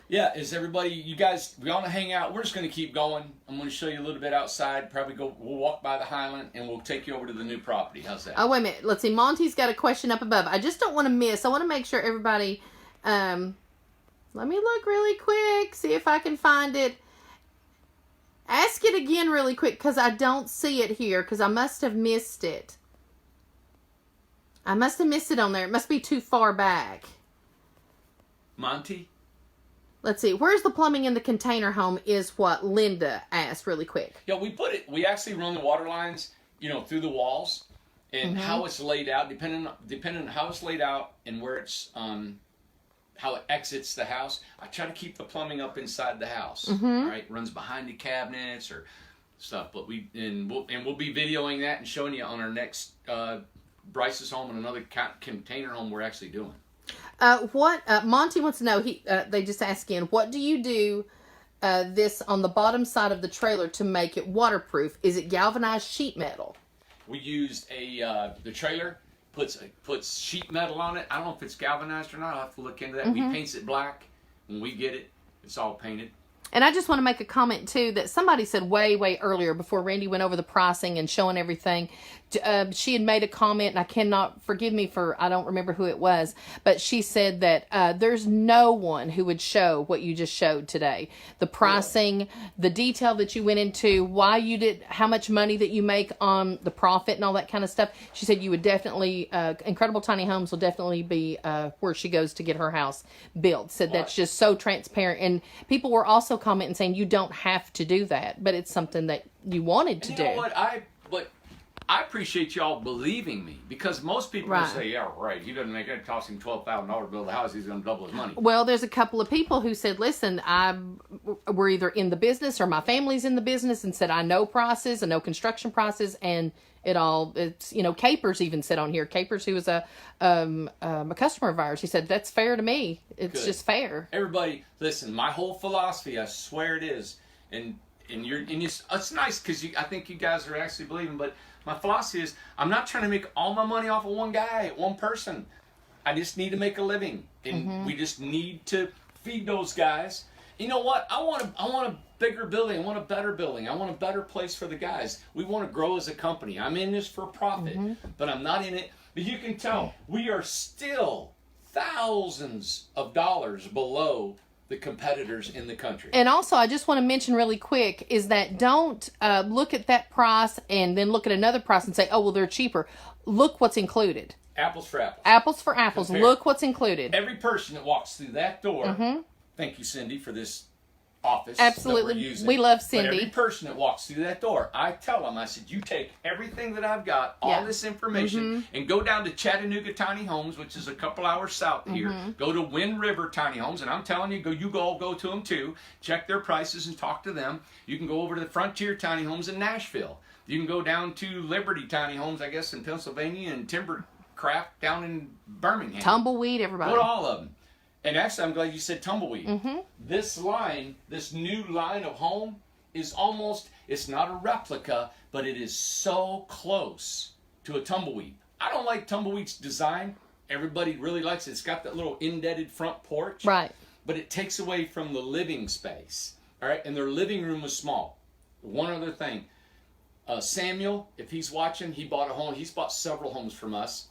Yeah, is everybody, you guys, we want to hang out. We're just going to keep going. I'm going to show you a little bit outside. We'll walk by the Highland, and we'll take you over to the new property. How's that? Oh, wait a minute. Let's see. Monty's got a question up above. I just don't want to miss. I want to make sure everybody, let me look really quick, see if I can find it. Ask it again really quick, because I don't see it here, because I must have missed it. I must have missed it on there. It must be too far back. Monty? Let's see. Where's the plumbing in the container home is what Linda asked really quick. Yeah, we actually run the water lines, through the walls, and how it's laid out, depending on how it's laid out and where it's, how it exits the house. I try to keep the plumbing up inside the house. All right, runs behind the cabinets or stuff. But we'll be videoing that and showing you on our next Bryce's home and another container home we're actually doing. Monty wants to know, they just asked again, what do you do this on the bottom side of the trailer to make it waterproof? Is it galvanized sheet metal? We used the trailer puts sheet metal on it. I don't know if it's galvanized or not. I'll have to look into that. We paints it black. When we get it, it's all painted. And I just want to make a comment, too, that somebody said way earlier, before Randy went over the pricing and showing everything, she had made a comment, and I cannot, forgive me for, I don't remember who it was, but she said that there's no one who would show what you just showed today. The pricing, the detail that you went into, why you did, how much money that you make on the profit and all that kind of stuff. She said you would definitely, Incredible Tiny Homes will definitely be where she goes to get her house built. Said that's just so transparent. And people were also commenting saying you don't have to do that, but it's something that you wanted to do. You know what? I appreciate y'all believing me, because most people will say, yeah, right, he doesn't make it, cost him $12,000 to build a house, he's going to double his money. Well, there's a couple of people who said, listen, we're either in the business or my family's in the business, and said, I know prices, I know construction prices, and it's, Capers even said on here, Capers, who was a customer of ours, he said, that's fair to me. It's just fair. Everybody, listen, my whole philosophy, I swear it is, and it's nice because I think you guys are actually believing, but my philosophy is I'm not trying to make all my money off of one guy, one person. I just need to make a living, and we just need to feed those guys. You know what? I want a bigger building. I want a better building. I want a better place for the guys. We want to grow as a company. I'm in this for profit, but I'm not in it. But you can tell we are still thousands of dollars below the competitors in the country. And also, I just want to mention really quick is that don't look at that price and then look at another price and say, oh, well, they're cheaper. Look what's included. Apples for apples. Apples for apples. Compare. Look what's included. Every person that walks through that door, thank you, Cindy, for this office. Absolutely. That we're using. We love Cindy. But every person that walks through that door, I tell them, I said, you take everything that I've got, all this information, and go down to Chattanooga Tiny Homes, which is a couple hours south here. Go to Wind River Tiny Homes, and I'm telling you, you go to them too. Check their prices and talk to them. You can go over to the Frontier Tiny Homes in Nashville. You can go down to Liberty Tiny Homes, I guess, in Pennsylvania, and Timbercraft down in Birmingham. Tumbleweed, everybody. Go to all of them. And actually, I'm glad you said tumbleweed. This new line of home is it's not a replica, but it is so close to a tumbleweed. I don't like tumbleweed's design. Everybody really likes it. It's got that little indented front porch. Right. But it takes away from the living space. All right? And their living room was small. One other thing. Samuel, if he's watching, he bought a home. He's bought several homes from us.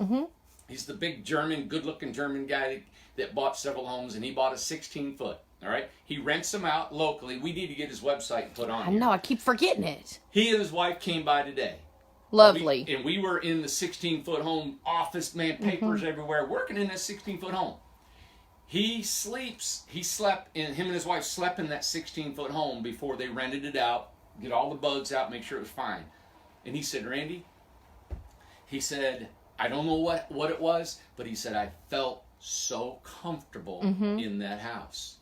He's the big German, good-looking German guy that bought several homes, and he bought a 16-foot. All right? He rents them out locally. We need to get his website put on. I know. I keep forgetting it. He and his wife came by today. Lovely. And we were in the 16-foot home, office, papers everywhere, working in that 16-foot home. Him and his wife slept in that 16-foot home before they rented it out, get all the bugs out, make sure it was fine. And he said, Randy, he said, I don't know what it was, but he said, I felt so comfortable in that house.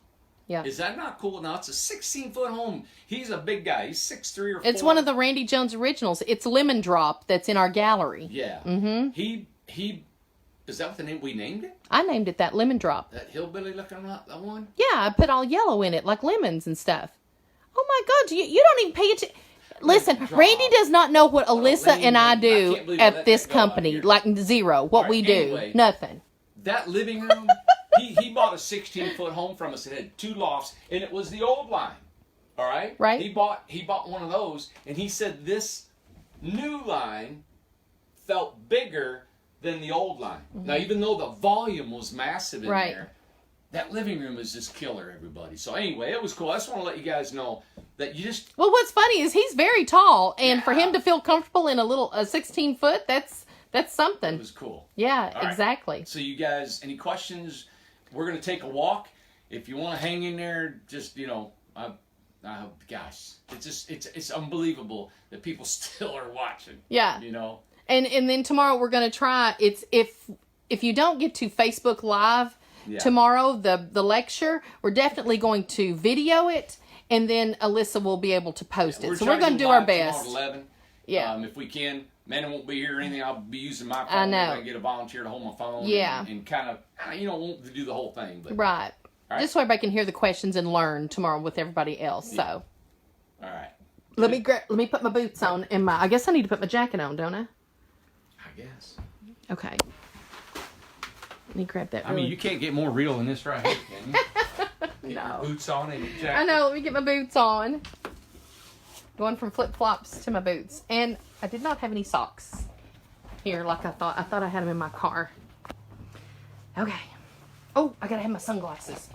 Yeah. Is that not cool? Now, it's a 16-foot home. He's a big guy. He's 6'3" or 4. It's one of the Randy Jones originals. It's Lemon Drop that's in our gallery. Yeah. He is that what the name we named it? I named it that, Lemon Drop. That hillbilly looking one? Yeah, I put all yellow in it, like lemons and stuff. Oh my God, you don't even pay attention. Listen, Randy does not know what Alyssa and I do at this company. Like zero. What we do. Anyway, nothing. That living room, he bought a 16-foot home from us. It had 2 lofts, and it was the old line. All right? Right. He bought one of those, and he said this new line felt bigger than the old line. Now, even though the volume was massive in there, that living room is just killer, everybody. So anyway, it was cool. I just want to let you guys know that you just... Well, what's funny is he's very tall, and for him to feel comfortable in a 16-foot, that's something. It was cool. Yeah, All right. exactly. So you guys, any questions? We're going to take a walk. If you want to hang in there, just, gosh, it's unbelievable that people still are watching. Yeah. And then tomorrow we're going to try, if you don't get to Facebook Live tomorrow, the lecture, we're definitely going to video it, and then Alyssa will be able to post it. So we're going to do our best. At 11. Yeah. If we can. Manny won't be here or anything. I'll be using my phone. I know. I'm going to get a volunteer to hold my phone. Yeah. And kind of, won't do the whole thing. But right. Just so everybody can hear the questions and learn tomorrow with everybody else. Yeah. So. All right. Let me put my boots on and I guess I need to put my jacket on, don't I? I guess. Okay. Let me grab that. You can't get more real than this right here, can you? No. Your boots on and your jacket. I know. Let me get my boots on. Going from flip-flops to my boots. And I did not have any socks here like I thought. I thought I had them in my car. Okay. Oh, I gotta have my sunglasses.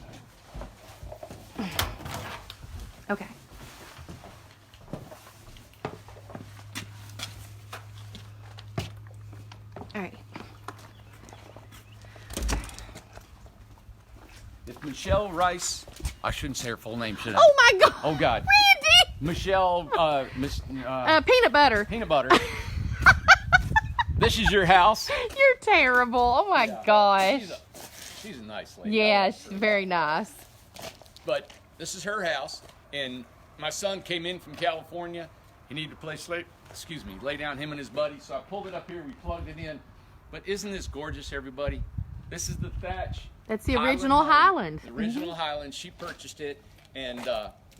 Okay. All right. If Michelle Rice, I shouldn't say her full name, should I? Oh my God. Oh God. Randy. Michelle, Peanut butter. Peanut butter. This is your house. You're terrible. Oh my gosh. She's a nice lady. Yeah, she's very nice. But this is her house, and my son came in from California. He needed a place lay down, him and his buddy. So I pulled it up here, we plugged it in. But isn't this gorgeous, everybody? This is the thatch. That's the original Highland. The original Highland. She purchased it, and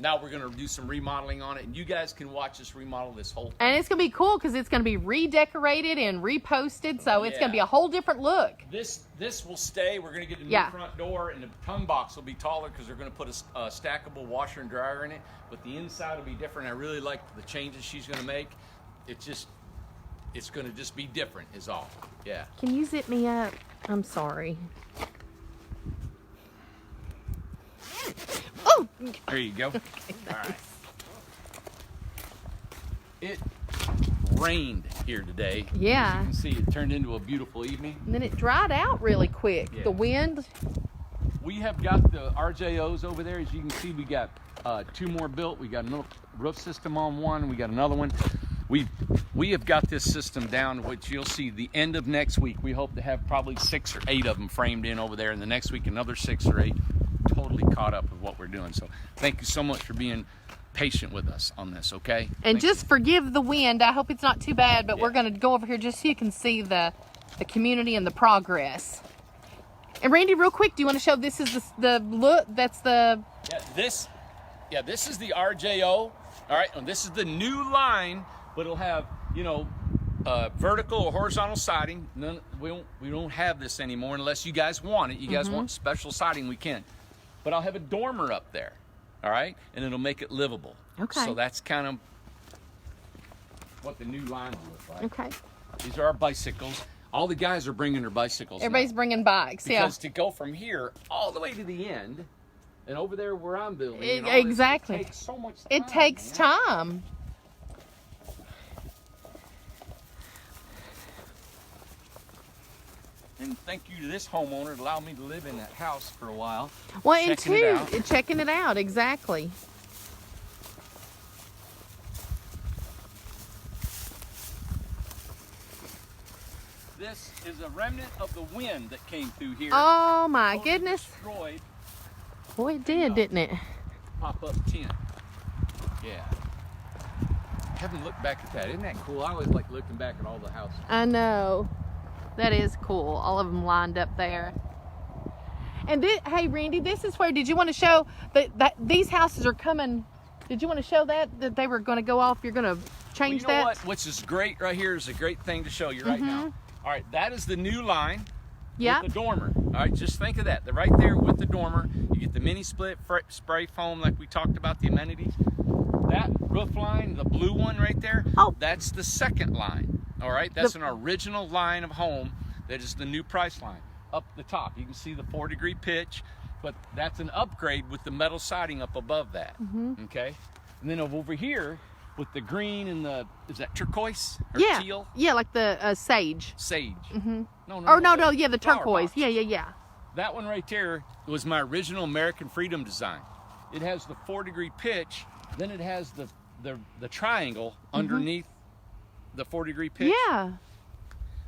now we're going to do some remodeling on it. And you guys can watch us remodel this whole thing. And it's going to be cool because it's going to be redecorated and reposted, so it's going to be a whole different look. This will stay. We're going to get a new front door, and the tongue box will be taller because they're going to put a stackable washer and dryer in it. But the inside will be different. I really like the changes she's going to make. It's going to just be different is all. Yeah. Can you zip me up? I'm sorry. Oh! There you go. All right. It rained here today. Yeah. As you can see, it turned into a beautiful evening. And then it dried out really quick. Yeah. The wind. We have got the RJOs over there. As you can see, we got 2 more built. We got another roof system on one. We got another one. We have got this system down, which you'll see the end of next week. We hope to have probably 6 or 8 of them framed in over there, and the next week another 6 or 8. Totally caught up with what we're doing. So thank you so much for being patient with us on this, okay? And just forgive the wind. I hope it's not too bad, but we're going to go over here just so you can see the community and the progress. And Randy, real quick, do you want to show this is the look? That's the... this is the RJO. All right, and this is the new line, but it'll have, vertical or horizontal siding. We don't have this anymore unless you guys want it. You guys want special siding, we can. But I'll have a dormer up there, all right? And it'll make it livable. Okay. So that's kind of what the new line will look like. Okay. These are our bicycles. All the guys are bringing their bicycles Everybody's bringing bikes, because to go from here all the way to the end and over there where I'm building, exactly. It takes so much time. It takes time. And thank you to this homeowner to allow me to live in that house for a while. Well, and checking it out, exactly. This is a remnant of the wind that came through here. Oh my goodness. Destroyed. Boy, it did, didn't it? Pop-up tent. Yeah. I haven't looked back at that. Isn't that cool? I always like looking back at all the houses. I know. That is cool. All of them lined up there. And hey, Randy, this is where, did you want to show that these houses are coming? Did you want to show that they were going to go off? You're going to change that? What? Which is great right here is a great thing to show you right now. All right, that is the new line with the dormer. All right, just think of that. They're right there with the dormer. You get the mini split spray foam like we talked about, the amenities. That roof line, the blue one right there, that's the second line. All right, that's an original line of home. That is the new price line. Up the top, you can see the 4-degree pitch, but that's an upgrade with the metal siding up above that. Okay, and then over here with the green and is that turquoise or teal? Yeah, like the sage. Sage. No, the turquoise. Yeah. That one right there was my original American Freedom design. It has the 4-degree pitch, then it has the triangle underneath the 4-degree pitch. Yeah.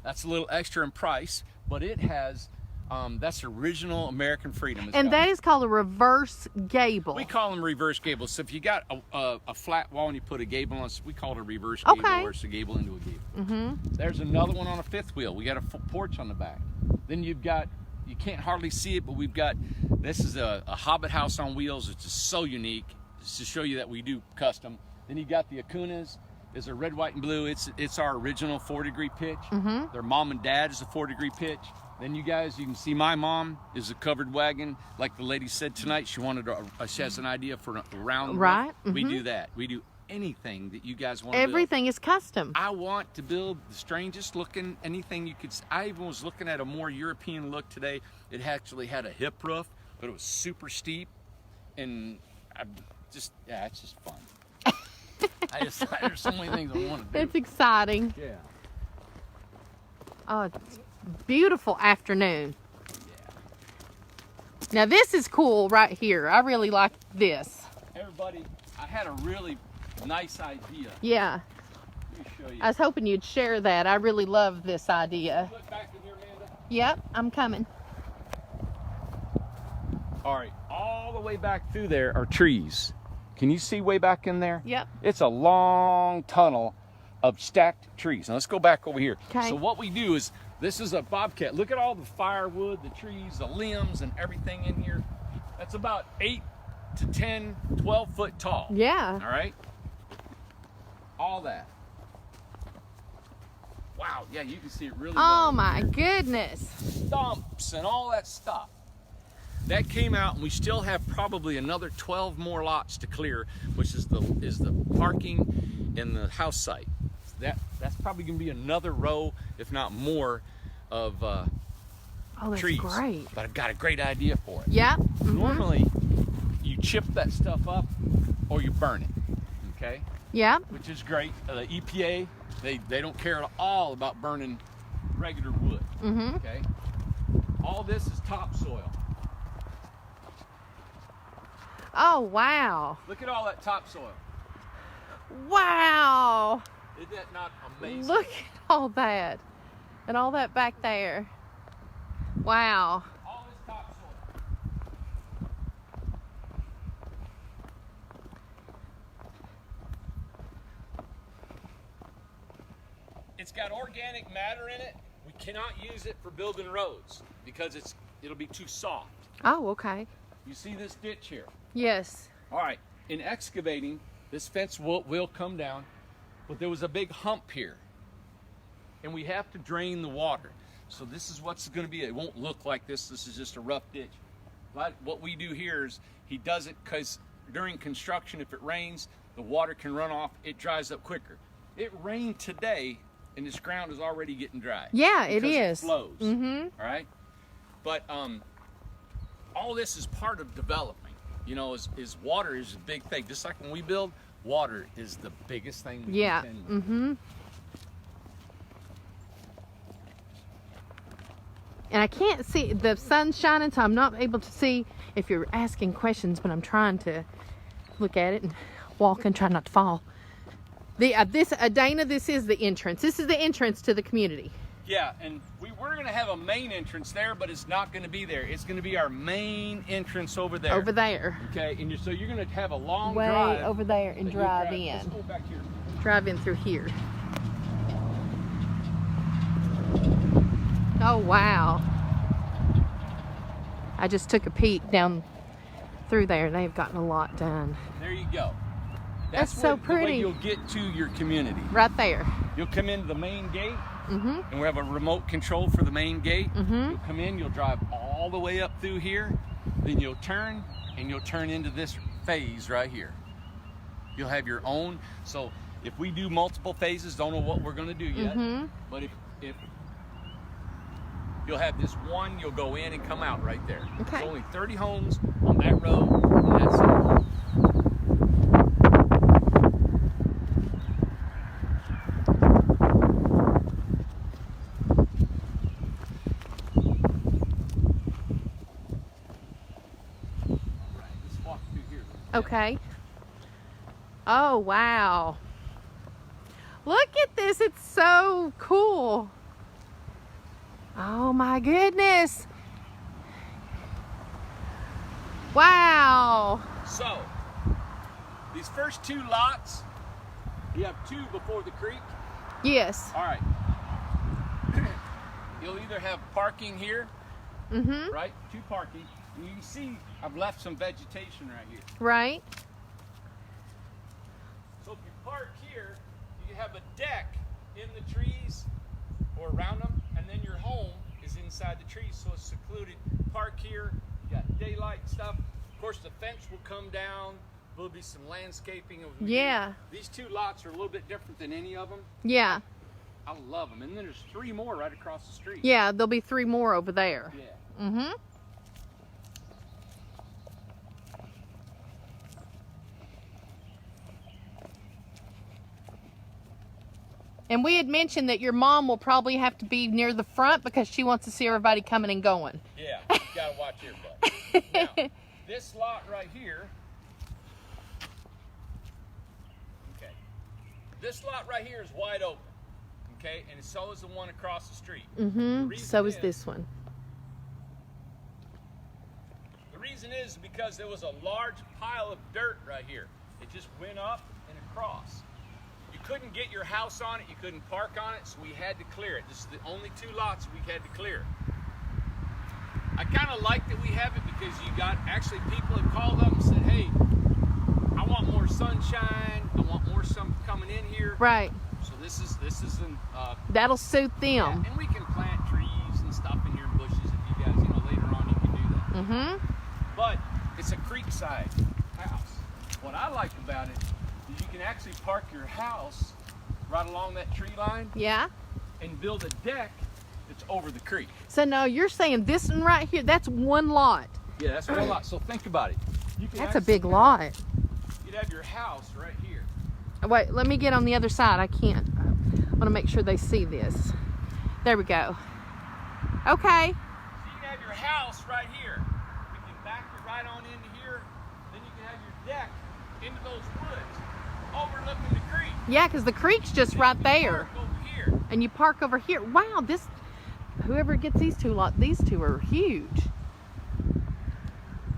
That's a little extra in price, but it has, that's original American Freedom. And that is called a reverse gable. We call them reverse gables. So if you got a flat wall and you put a gable on it, we call it a reverse gable, or it's a gable into a gable. There's another one on a 5th wheel. We got a porch on the back. Then you've got, you can't hardly see it, but we've got, this is a Hobbit house on wheels. It's just so unique. Just to show you that we do custom. Then you got the Acunas. Is a red, white, and blue. It's our original 4-degree pitch. Their mom and dad is a 4-degree pitch. Then you guys, you can see my mom is a covered wagon. Like the lady said tonight, she wanted she has an idea for a round roof. We do that. We do anything that you guys want to build. Everything is custom. I want to build the strangest looking anything you could. I even was looking at a more European look today. It actually had a hip roof, but it was super steep, and it's just fun. There's so many things I want to do. It's exciting. Yeah. Oh, it's beautiful afternoon. Yeah. Now this is cool right here. I really like this. Everybody, I had a really nice idea. Yeah. Let me show you. I was hoping you'd share that. I really love this idea. Look back in here, Amanda. Yep, I'm coming. All right, all the way back through there are trees. Can you see way back in there? Yep. It's a long tunnel of stacked trees. Now let's go back over here. Okay. So what we do is, this is a bobcat. Look at all the firewood, the trees, the limbs, and everything in here. That's about 8 to 10, 12 foot tall. Yeah. All right? All that. Wow, yeah, you can see it really well. Oh my goodness. Stumps and all that stuff. That came out, and we still have probably another 12 more lots to clear, which is the parking and the house site. That's probably going to be another row, if not more, of Oh, that's trees. great. But I've got a great idea for it. Yeah. Mm-hmm. Normally, you chip that stuff up or you burn it. Okay? Yeah. Which is great. The EPA, they don't care at all about burning regular wood. Mm-hmm. Okay? All this is topsoil. Oh, wow. Look at all that topsoil. Wow. Isn't that not amazing? Look at all that. And all that back there. Wow. All this topsoil. It's got organic matter in it. We cannot use it for building roads because it'll be too soft. Oh, okay. You see this ditch here? Yes. All right, in excavating, this fence will come down, but there was a big hump here, and we have to drain the water. So this is what's going to be. It won't look like this. This is just a rough ditch. But what we do here is he does it because during construction, if it rains, the water can run off. It dries up quicker. It rained today, and this ground is already getting dry. Yeah, it because is. It flows. Mm-hmm. All right, but all this is part of development. You know, is water is a big thing. Just like when we build, water is the biggest thing we Yeah. contend with. Mm-hmm. And I can't see, the sun's shining, so I'm not able to see if you're asking questions, but I'm trying to look at it and walk and try not to fall. Dana, this is the entrance. This is the entrance to the community. Yeah, and we're going to have a main entrance there, but it's not going to be there. It's going to be our main entrance over there. Over there. Okay, and so you're going to have a long Way drive. over there and that you drive Let's in. go back here. Drive in through here. Oh, wow. I just took a peek down through there. They've gotten a lot done. There you go. That's so the way pretty. you'll get to your community. Right there. You'll come into the main gate, Mm-hmm. and we have a remote control for the main gate. Mm-hmm. You'll come in, you'll drive all the way up through here, then you'll turn, and you'll turn into this phase right here. You'll have your own. So if we do multiple phases, don't know what we're going to do yet, Mm-hmm. but if you'll have this one, you'll go in and come out right there. Okay. There's only 30 homes on that road, and that's it. Okay. Oh, wow. Look at this. It's so cool. Oh, my goodness. Wow. So, these first two lots, you have two before the creek. Yes. All right. You'll either have parking here, Mm-hmm. right? Two parking. And you can see I've left some vegetation right here. Right. So if you park here, you have a deck in the trees or around them, and then your home is inside the trees, so it's secluded. Park here, you got daylight and stuff. Of course, the fence will come down. There'll be some landscaping over here. Yeah. These two lots are a little bit different than any of them. Yeah. I love them. And then there's three more right across the street. Yeah, there'll be 3 more over there. Yeah. Mm-hmm. And we had mentioned that your mom will probably have to be near the front because she wants to see everybody coming and going. Yeah, you gotta watch your butt. Now, this lot right here. Okay. this lot right here is wide open, okay? And so is the one across the street. So is this one. The reason is because there was a large pile of dirt right here. It just went up and across. You couldn't get your house on it, you couldn't park on it, so we had to clear it. This is the only 2 lots we had to clear. I kind of like that we have it because you got actually people that called up and said, hey, I want more sunshine, I want more sun coming in here. Right. So this is an that'll suit them. yeah, and we can plant trees and stuff in here and bushes if you guys, later on you can do that. But it's a creekside house. What I like about it is you can actually park your house right along that tree line. Yeah. And build a deck that's over the creek. So now you're saying this one right here, that's one lot. Yeah, that's one lot. So think about it. That's a big lot. You'd have your house right here. Wait, let me get on the other side. I can't. I want to make sure they see this. There we go. Okay. So you can have your house right here. We can back it right on into here. Then you can have your deck into those woods, overlooking the creek. Yeah, because the creek's just right there. Park over here. And you park over here. Wow, this. Whoever gets these 2 lots, these 2 are huge.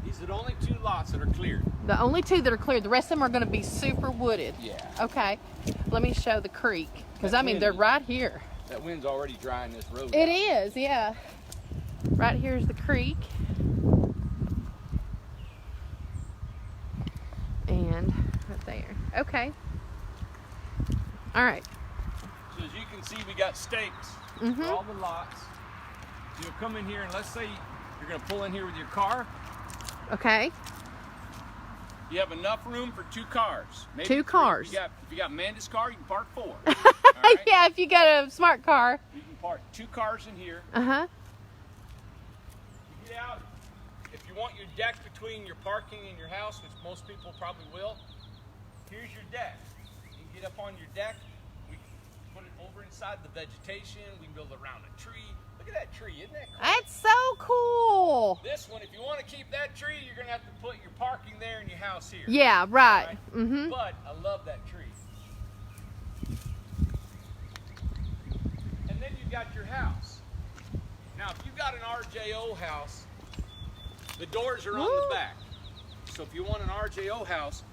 These are the only 2 lots that are cleared. The only 2 that are cleared. The rest of them are going to be super wooded. Yeah. Okay. Let me show the creek. Because, I mean, they're right here. That wind's already drying this road. It is, yeah. Right here's the creek. And right there. Okay. All right. So as you can see, we got stakes for all the lots. You'll come in here and let's say you're going to pull in here with your car. Okay. You have enough room for 2 cars. Maybe 2 cars. If you got Amanda's car, you can park 4. All right? Yeah, if you got a smart car. You can park 2 cars in here. Uh-huh. You get out. If you want your deck between your parking and your house, which most people probably will, here's your deck. You can get up on your deck. We can put it over inside the vegetation. We can build around a tree. Look at that tree, isn't that cool? That's so cool. This one, if you want to keep that tree, you're going to have to put your parking there and your house here. Yeah, right. But I love that tree. And then you got your house. Now, if you've got an RJO house, the doors are on the back. So if you want an RJO house,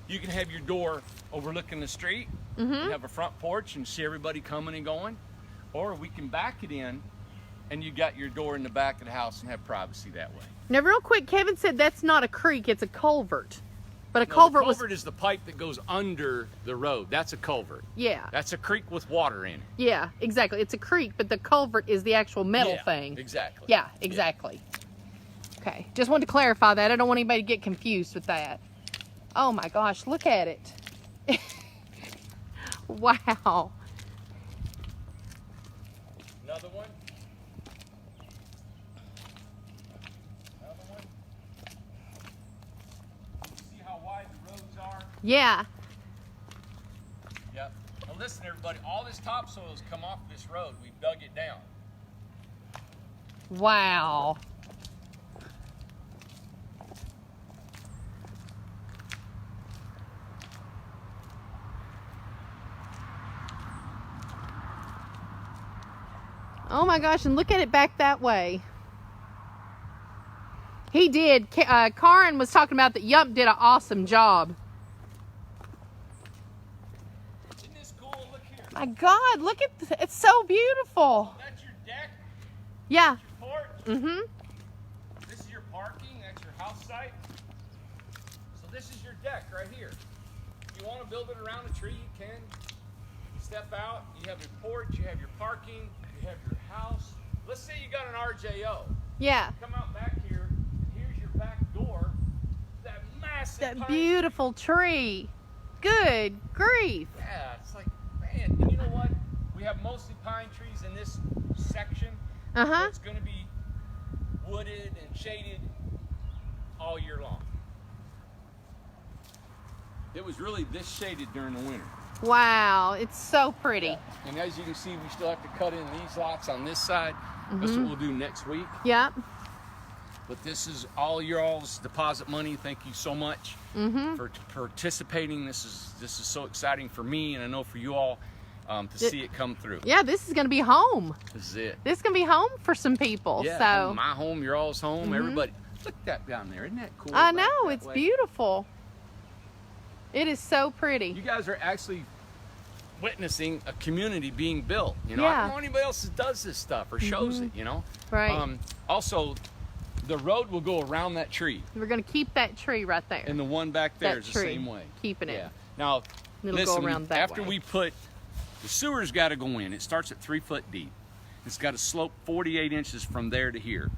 you can have your door overlooking the street. You have a front porch and see everybody coming and going. Or we can back it in and you got your door in the back of the house and have privacy that way. Now, real quick, Kevin said that's not a creek, it's a culvert. But a No, culvert the culvert is the pipe that goes under the road. That's a culvert. Yeah. That's a creek with water in it. Yeah, exactly. It's a creek, but the culvert is the actual metal Yeah, thing. Exactly. Yeah, exactly. Okay, just wanted to clarify that. I don't want anybody to get confused with that. Oh my gosh, look at it. Wow. Another one. Another one. See how wide the roads are? Yeah. Yep. Now listen, everybody. All this topsoil has come off this road. We've dug it down. Wow. Oh my gosh, and look at it back that way. He did. Karin was talking about that Yump did an awesome job. Isn't this cool? Look here. My God, look at this. It's so beautiful. That's your deck. Yeah. That's your porch. Mm-hmm. This is your parking. That's your house site. So this is your deck right here. If you want to build it around a tree, you can. You step out. You have your porch. You have your parking. You have your house. Let's say you got an RJO. Yeah. Come out back here, and here's your back door. That massive That pine beautiful tree. Good grief. Yeah, it's like, man, and you know what? We have mostly pine trees in this section. So Uh-huh. it's going to be wooded and shaded all year long. It was really this shaded during the winter. Wow, it's so pretty. And as you can see, we still have to cut in these lots on this side. That's what we'll do next week. Yep. But this is all your all's deposit money. Thank you so much for participating. This is so exciting for me, and I know for you all to see it come through. Yeah, this is going to be home. This is it. This is going to be home for some people. Yeah, so my home, your all's home, everybody. Look at that down there. Isn't that cool? I know, it's beautiful. It is so pretty. You guys are actually witnessing a community being built. You know, I don't know anybody else that does this stuff or shows it, you know. Right. Also, the road will go around that tree. We're going to keep that tree right there. And the one back there is the same way. Keeping it. Yeah. Now, It'll listen, go around that after way. we put, the sewer's got to go in. It starts at 3 foot deep. It's got to slope 48 inches from there to here.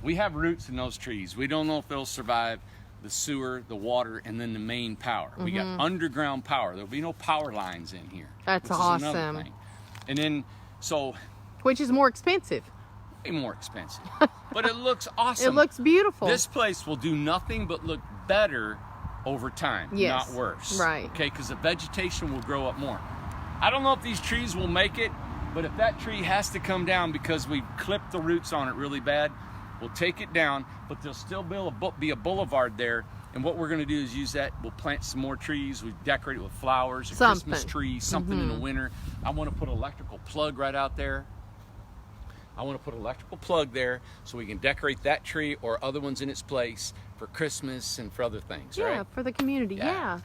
We have roots in those trees. We don't know if they'll survive the sewer, the water, and then the main power. We got underground power. There'll be no power lines in here. That's which is another awesome. thing. And then, so... Which is more expensive. Way more expensive. But it looks awesome. It looks beautiful. This place will do nothing but look better over time, yes. not worse. Right. Okay, because the vegetation will grow up more. I don't know if these trees will make it, but if that tree has to come down because we clipped the roots on it really bad, we'll take it down, but there'll still be a boulevard there. And what we're going to do is use that. We'll plant some more trees. We decorate it with flowers, a Christmas tree, something in the winter. I want to put an electrical plug right out there. I want to put an electrical plug there so we can decorate that tree or other ones in its place for Christmas and for other things, yeah, right? for the community, Yeah. yeah.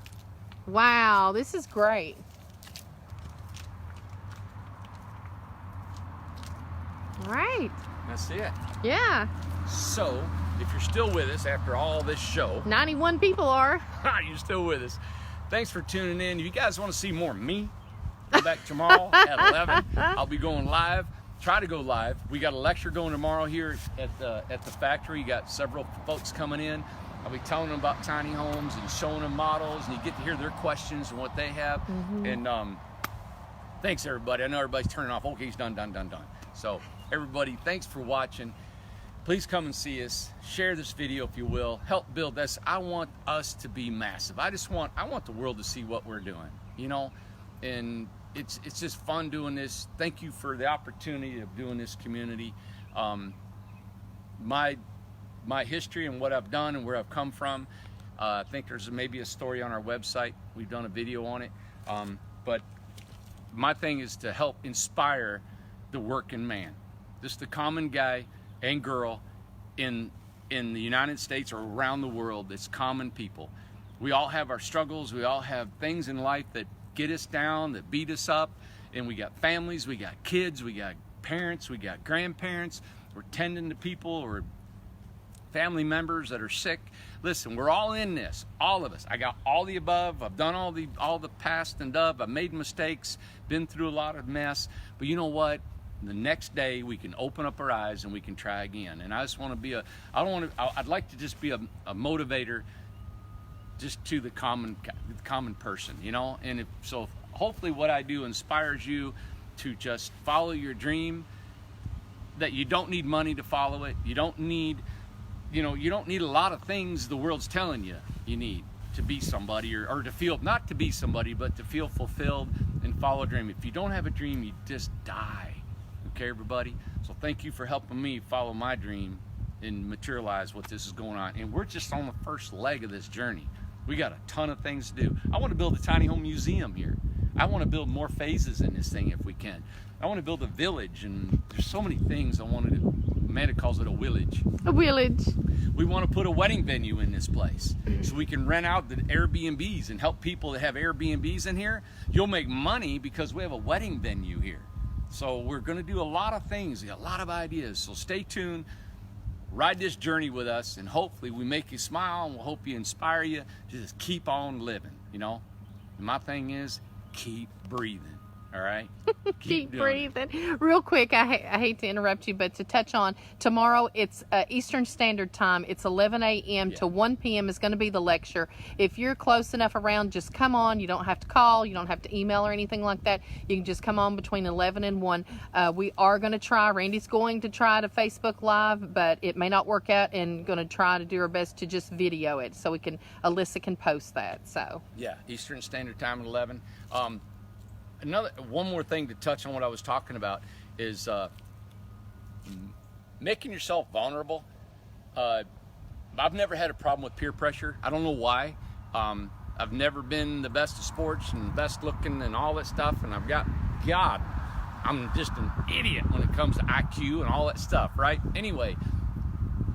Wow, this is great. All right. That's it. Yeah. So, if you're still with us after all this show, 91 people are. you're still with us. Thanks for tuning in. If you guys want to see more of me, come back tomorrow at 11. I'll be going live. Try to go live. We got a lecture going tomorrow here at the factory. You got several folks coming in. I'll be telling them about tiny homes and showing them models, and you get to hear their questions and what they have. And thanks everybody. I know everybody's turning off. Okay, he's done. So everybody, thanks for watching. Please come and see us. Share this video if you will. Help build this. I want us to be massive. I want the world to see what we're doing, you know, and it's just fun doing this. Thank you for the opportunity of doing this community. My history and what I've done and where I've come from. I think there's maybe a story on our website. We've done a video on it. But my thing is to help inspire the working man, just the common guy and girl in the United States or around the world. It's common people. We all have our struggles. We all have things in life that get us down, that beat us up, and we got families, we got kids, we got parents, we got grandparents, we're tending to people or family members that are sick. Listen, we're all in this, all of us. I got all the above. I've done all the past and done. I've made mistakes, been through a lot of mess, but you know what? The next day we can open up our eyes and we can try again. And I just want to be I'd like to just be a motivator just to the common person, you know. And so hopefully what I do inspires you to just follow your dream, that you don't need money to follow it. You don't need a lot of things the world's telling you need to be somebody or to feel, not to be somebody, but to feel fulfilled and follow a dream. If you don't have a dream, you just die. Okay, everybody? So thank you for helping me follow my dream and materialize what this is going on. And we're just on the first leg of this journey. We got a ton of things to do. I want to build a tiny home museum here. I want to build more phases in this thing if we can. I want to build a village, and there's so many things I want to do. Amanda calls it a village. A village. We want to put a wedding venue in this place so we can rent out the Airbnbs and help people that have Airbnbs in here. You'll make money because we have a wedding venue here. So we're going to do a lot of things, a lot of ideas. So stay tuned. Ride this journey with us, and hopefully we make you smile, and we'll hope you inspire you to just keep on living, you know. And my thing is, keep breathing. All right? Keep breathing. Real quick, I hate to interrupt you, but to touch on, tomorrow it's Eastern Standard Time. It's 11 a.m. to 1 p.m. is going to be the lecture. If you're close enough around, just come on. You don't have to call. You don't have to email or anything like that. You can just come on between 11 and 1. We are going to try. Randy's going to try to Facebook Live, but it may not work out, and going to try to do our best to just video it so Alyssa can post that. So yeah, Eastern Standard Time at 11. One more thing to touch on what I was talking about is making yourself vulnerable. I've never had a problem with peer pressure. I don't know why. I've never been the best of sports and best looking and all that stuff, and I'm just an idiot when it comes to IQ and all that stuff, right? Anyway,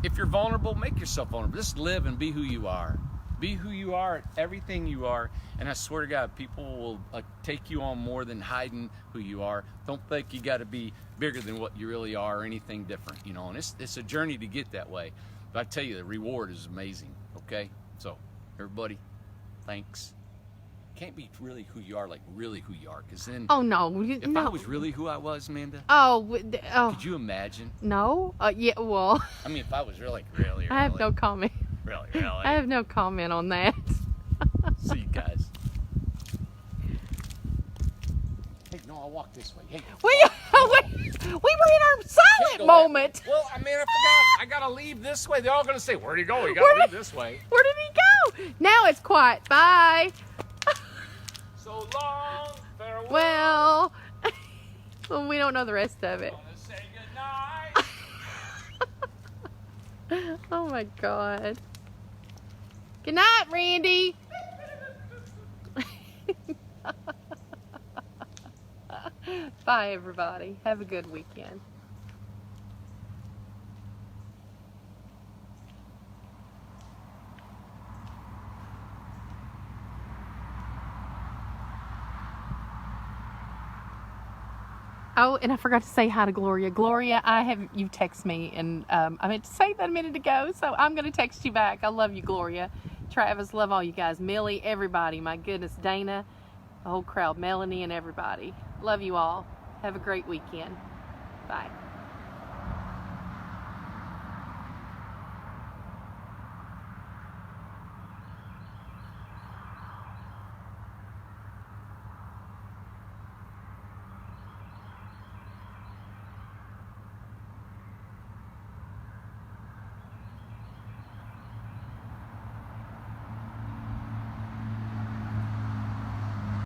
if you're vulnerable, make yourself vulnerable. Just live and be who you are. Be who you are at everything you are, and I swear to God, people will take you on more than hiding who you are. Don't think you got to be bigger than what you really are or anything different, you know. And it's a journey to get that way. But I tell you, the reward is amazing. Okay, so everybody, thanks. Can't be really who you are, like really who you are, because then. Oh no! If I was really who I was, Amanda. Oh. Could you imagine? No. Yeah. Well. I mean, if I was really. I have no comment. Really. I have no comment on that. See you guys. Hey, no, I'll walk this way. Hey. We were in our silent moment. Well, I mean, I forgot. I gotta leave this way. They're all gonna say, "Where'd he go? You gotta leave this way." Where did he go? Now it's quiet. Bye. So long, farewell. Well, we don't know the rest of it. Gonna say goodnight. Oh my God. Good night, Randy. Bye, everybody. Have a good weekend. Oh, and I forgot to say hi to Gloria. Gloria, you text me, and I meant to say that a minute ago, so I'm going to text you back. I love you, Gloria. Travis, love all you guys. Millie, everybody. My goodness, Dana, the whole crowd. Melanie and everybody. Love you all. Have a great weekend. Bye.